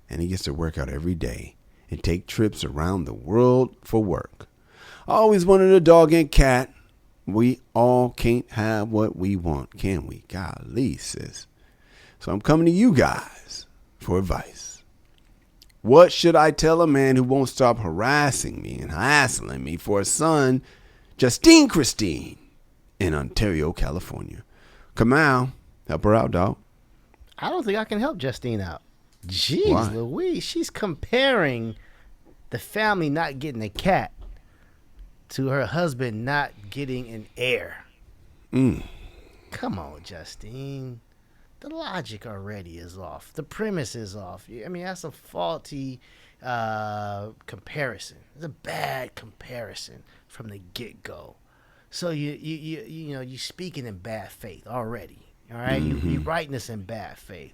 And he gets to work out every day and take trips around the world for work. I always wanted a dog and cat. We all can't have what we want, can we? Golly, sis. So I'm coming to you guys for advice. What should I tell a man who won't stop harassing me and hassling me for a son, Justine Christine, in Ontario, California? Kamal, help her out, dog. I don't think I can help Justine out. Jeez, Why? Louise, she's comparing the family not getting a cat to her husband not getting an heir. Come on, Justine. The logic already is off. The premise is off. I mean, that's a faulty comparison. It's a bad comparison from the get-go. So you speaking in bad faith already. All right, you writing this in bad faith.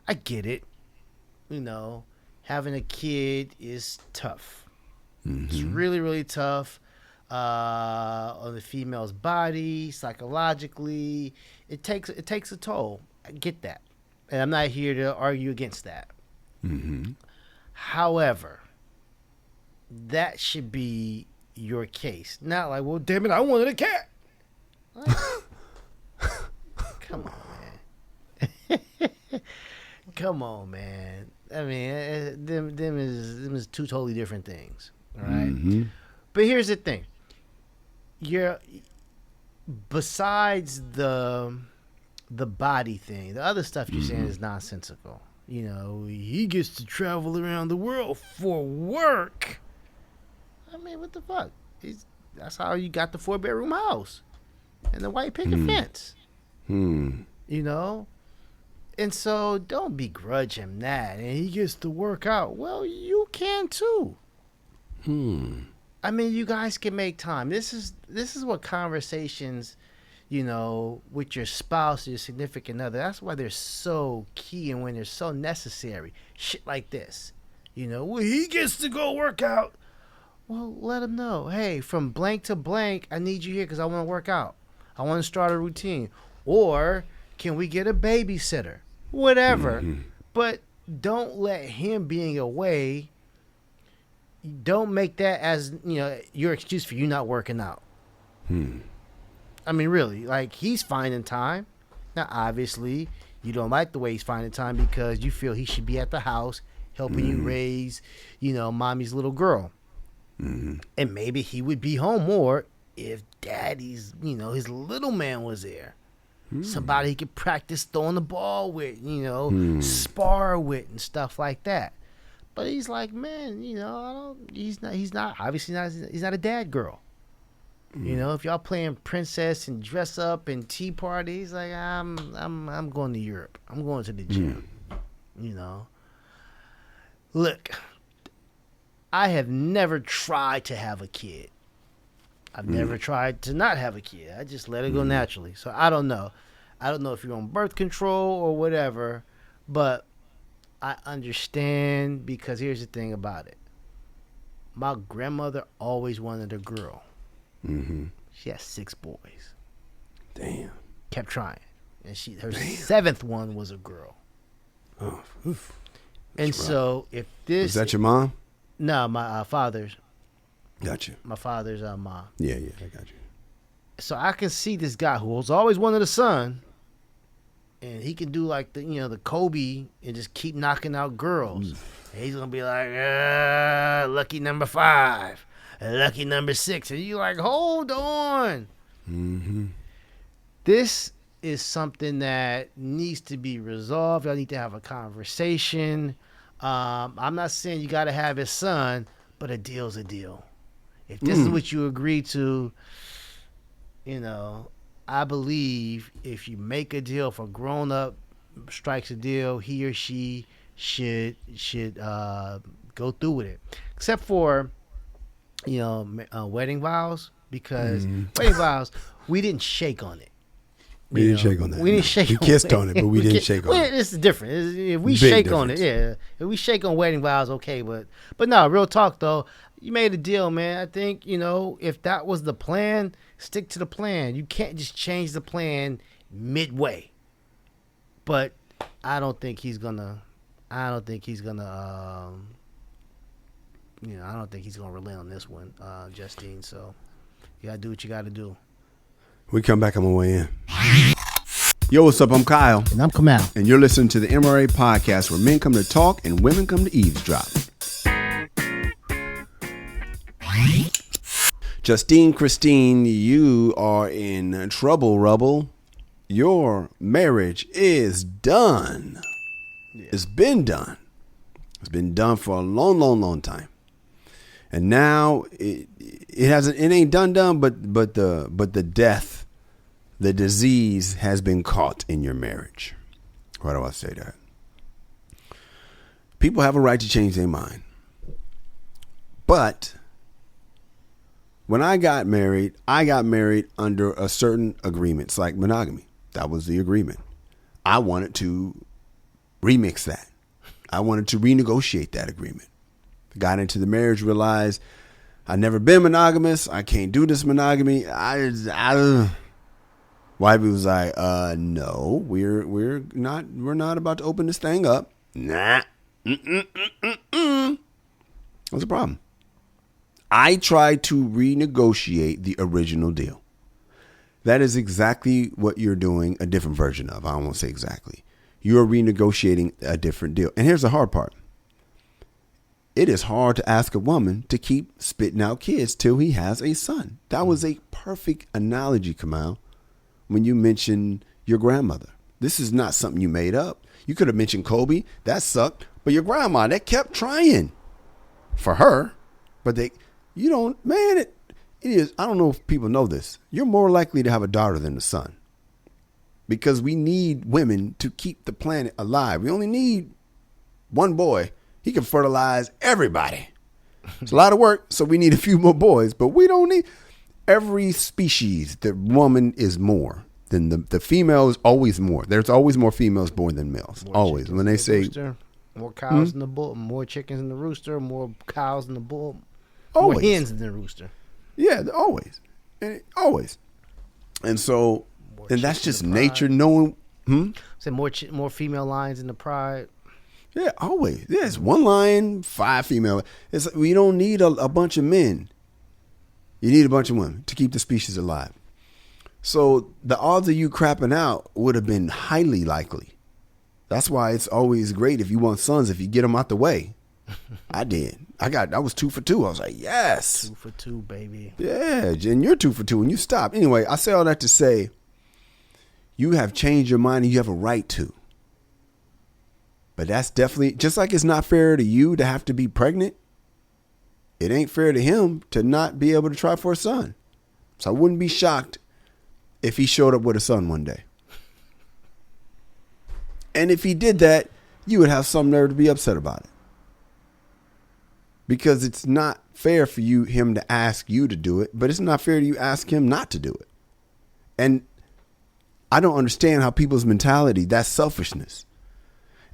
I get it. Having a kid is tough. It's really, really tough on the female's body, psychologically. It takes a toll. I get that, and I'm not here to argue against that. However, that should be your case, not like, well, damn it, I wanted a cat. Like, come on, man. Come on, man. I mean, them is two totally different things. All right. But here's the thing. Besides the body thing, the other stuff you're saying is nonsensical. He gets to travel around the world for work. I mean, what the fuck? That's how you got the 4-bedroom house and the white picket fence. And so don't begrudge him that. And he gets to work out. Well, you can too. I mean, you guys can make time. This is what conversations, with your spouse or your significant other, that's why they're so key and when they're so necessary. Shit like this. Well, he gets to go work out. Well, let him know. Hey, from blank to blank, I need you here because I want to work out. I want to start a routine. Or can we get a babysitter? Whatever. But don't let him being away, don't make that as, your excuse for you not working out. I mean, really, like, he's finding time. Now, obviously, you don't like the way he's finding time because you feel he should be at the house helping you raise, mommy's little girl. And maybe he would be home more if daddy's, his little man was there. Somebody he could practice throwing the ball with, spar with and stuff like that. But he's like, man, he's not a dad girl. If y'all playing princess and dress up and tea parties, like I'm going to Europe. I'm going to the gym. Look, I have never tried to have a kid. I've never tried to not have a kid. I just let it go naturally. So I don't know. I don't know if you're on birth control or whatever, but I understand because here's the thing about it. My grandmother always wanted a girl. She has 6 boys. Damn. Kept trying. And her 7th one was a girl. Oh, and so if this... Was that your mom? No, my father's. Gotcha. My father's mom. Yeah, I got you. So I can see this guy who was always wanted a son, and he can do like the Kobe and just keep knocking out girls. And he's gonna be like, lucky number 5, lucky number 6, and you like, hold on. This is something that needs to be resolved. Y'all need to have a conversation. I'm not saying you got to have his son, but a deal's a deal. If this is what you agree to, I believe if you make a deal, if a grown up strikes a deal, he or she should go through with it. Except for, wedding vows, because wedding vows, we didn't shake on it. We didn't shake on that. We didn't shake. We kissed on it, but we didn't shake on it. It's different. If we Big shake difference. on it, yeah. If we shake on wedding vows, okay. But no, real talk though. You made a deal, man. I think if that was the plan, stick to the plan. You can't just change the plan midway. But I don't think he's gonna. I don't think he's gonna relent on this one, Justine. So you gotta do what you gotta do. We come back on my way in. Yo, what's up? I'm Kyle. And I'm Kamal. And you're listening to the MRA podcast where men come to talk and women come to eavesdrop. Justine, Christine, you are in trouble, rubble. Your marriage is done. Yeah. It's been done. It's been done for a long, long, long time. And now It ain't done, but the death, the disease has been caught in your marriage. Why do I say that? People have a right to change their mind. But when I got married under a certain agreement. It's like monogamy. That was the agreement. I wanted to remix that. I wanted to renegotiate that agreement. Got into the marriage, realized I've never been monogamous. I can't do this monogamy. Wifey was like, no, we're not about to open this thing up. Nah. What's the problem? I tried to renegotiate the original deal. That is exactly what you're doing, a different version of. I don't want to say exactly. You're renegotiating a different deal. And here's the hard part. It is hard to ask a woman to keep spitting out kids till he has a son. That was a perfect analogy, Kamal, when you mentioned your grandmother. This is not something you made up. You could have mentioned Kobe. That sucked. But your grandma, that kept trying for her. But it is. I don't know if people know this. You're more likely to have a daughter than a son. Because we need women to keep the planet alive. We only need one boy. He can fertilize everybody. It's a lot of work, so we need a few more boys. But we don't need every species. The woman is more than the female is always more. There's always more females born than males. More always. When they say rooster, more cows in the bull, more chickens in the rooster, more cows in the bull, always. More hens in the rooster. Yeah, always. Always. And so, and that's just nature knowing. Say more female lions in the pride. Yeah, always. Yeah, it's one lion, 5 female. We don't need a bunch of men. You need a bunch of women to keep the species alive. So the odds of you crapping out would have been highly likely. That's why it's always great if you want sons, if you get them out the way. I did. I was 2 for 2. I was like, yes. 2 for 2, baby. Yeah, and you're 2 for 2 and you stop. Anyway, I say all that to say you have changed your mind and you have a right to. But that's definitely, just like it's not fair to you to have to be pregnant, it ain't fair to him to not be able to try for a son. So I wouldn't be shocked if he showed up with a son one day. And if he did that, you would have some nerve to be upset about it. Because it's not fair for him to ask you to do it, but it's not fair to you ask him not to do it. And I don't understand how people's mentality, that's selfishness.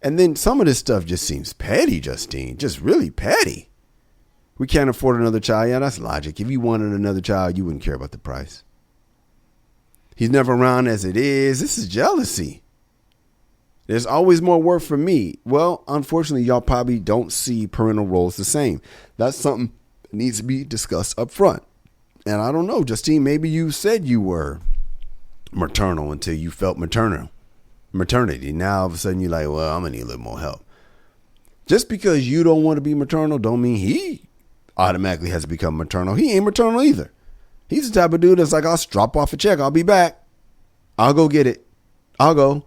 And then some of this stuff just seems petty, Justine, just really petty. We can't afford another child. Yeah, that's logic. If you wanted another child, you wouldn't care about the price. He's never around as it is. This is jealousy. There's always more work for me. Well, unfortunately, y'all probably don't see parental roles the same. That's something that needs to be discussed up front. And I don't know, Justine, maybe you said you were maternal until you felt maternity. Now all of a sudden you're like, well, I'm gonna need a little more help. Just because you don't want to be maternal don't mean he automatically has to become maternal. He ain't maternal either. He's the type of dude that's like, I'll drop off a check. I'll be back. I'll go get it. I'll go.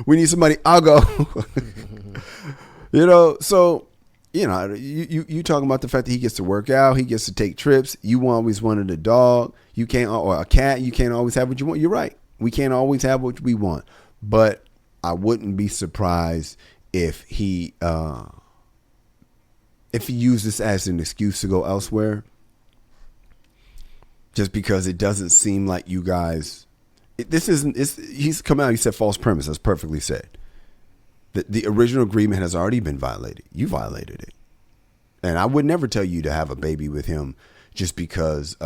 We need somebody. I'll go. So, you talking about the fact that he gets to work out. He gets to take trips. You always wanted a dog. You can't, or a cat. You can't always have what you want. You're right. We can't always have what we want. But I wouldn't be surprised if he used this as an excuse to go elsewhere. Just because it doesn't seem like you guys. He's come out. He said false premise. That's perfectly said. The original agreement has already been violated. You violated it. And I would never tell you to have a baby with him just because,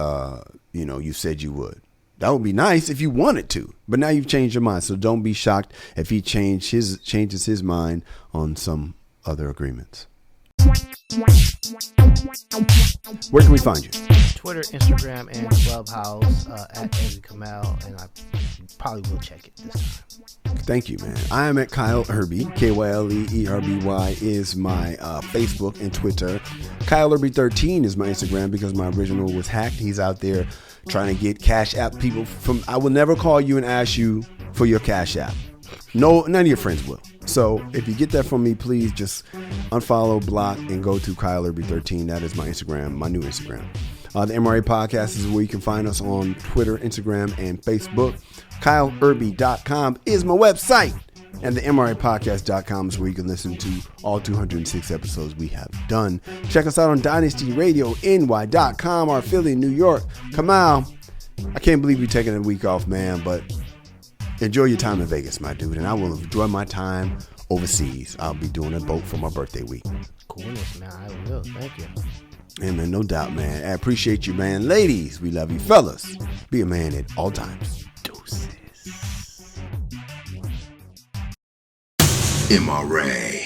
you said you would. That would be nice if you wanted to. But now you've changed your mind. So don't be shocked if he changes his mind on some other agreements. Where can we find you? Twitter, Instagram, and Clubhouse at Erby Kamal, and I probably will check it this time. Thank you, man. I am at Kyle Erby. KYLEERBY is my Facebook and Twitter. Kyle Erby 13 is my Instagram because my original was hacked. He's out there trying to get Cash App people from. I will never call you and ask you for your Cash App. No, none of your friends will. So if you get that from me, please just unfollow, block, and go to Kyle Erby 13. That is my Instagram, my new Instagram. The MRA podcast is where you can find us on Twitter, Instagram, and Facebook. KyleErby.com is my website. And the MRApodcast.com is where you can listen to all 206 episodes we have done. Check us out on DynastyRadioNY.com, our affiliate in New York. Kamal, I can't believe you're taking a week off, man, but enjoy your time in Vegas, my dude. And I will enjoy my time overseas. I'll be doing a boat for my birthday week. Coolness, man. I will. Thank you. Hey, man, no doubt, man. I appreciate you, man. Ladies, we love you. Fellas, be a man at all times. Deuces. MRA.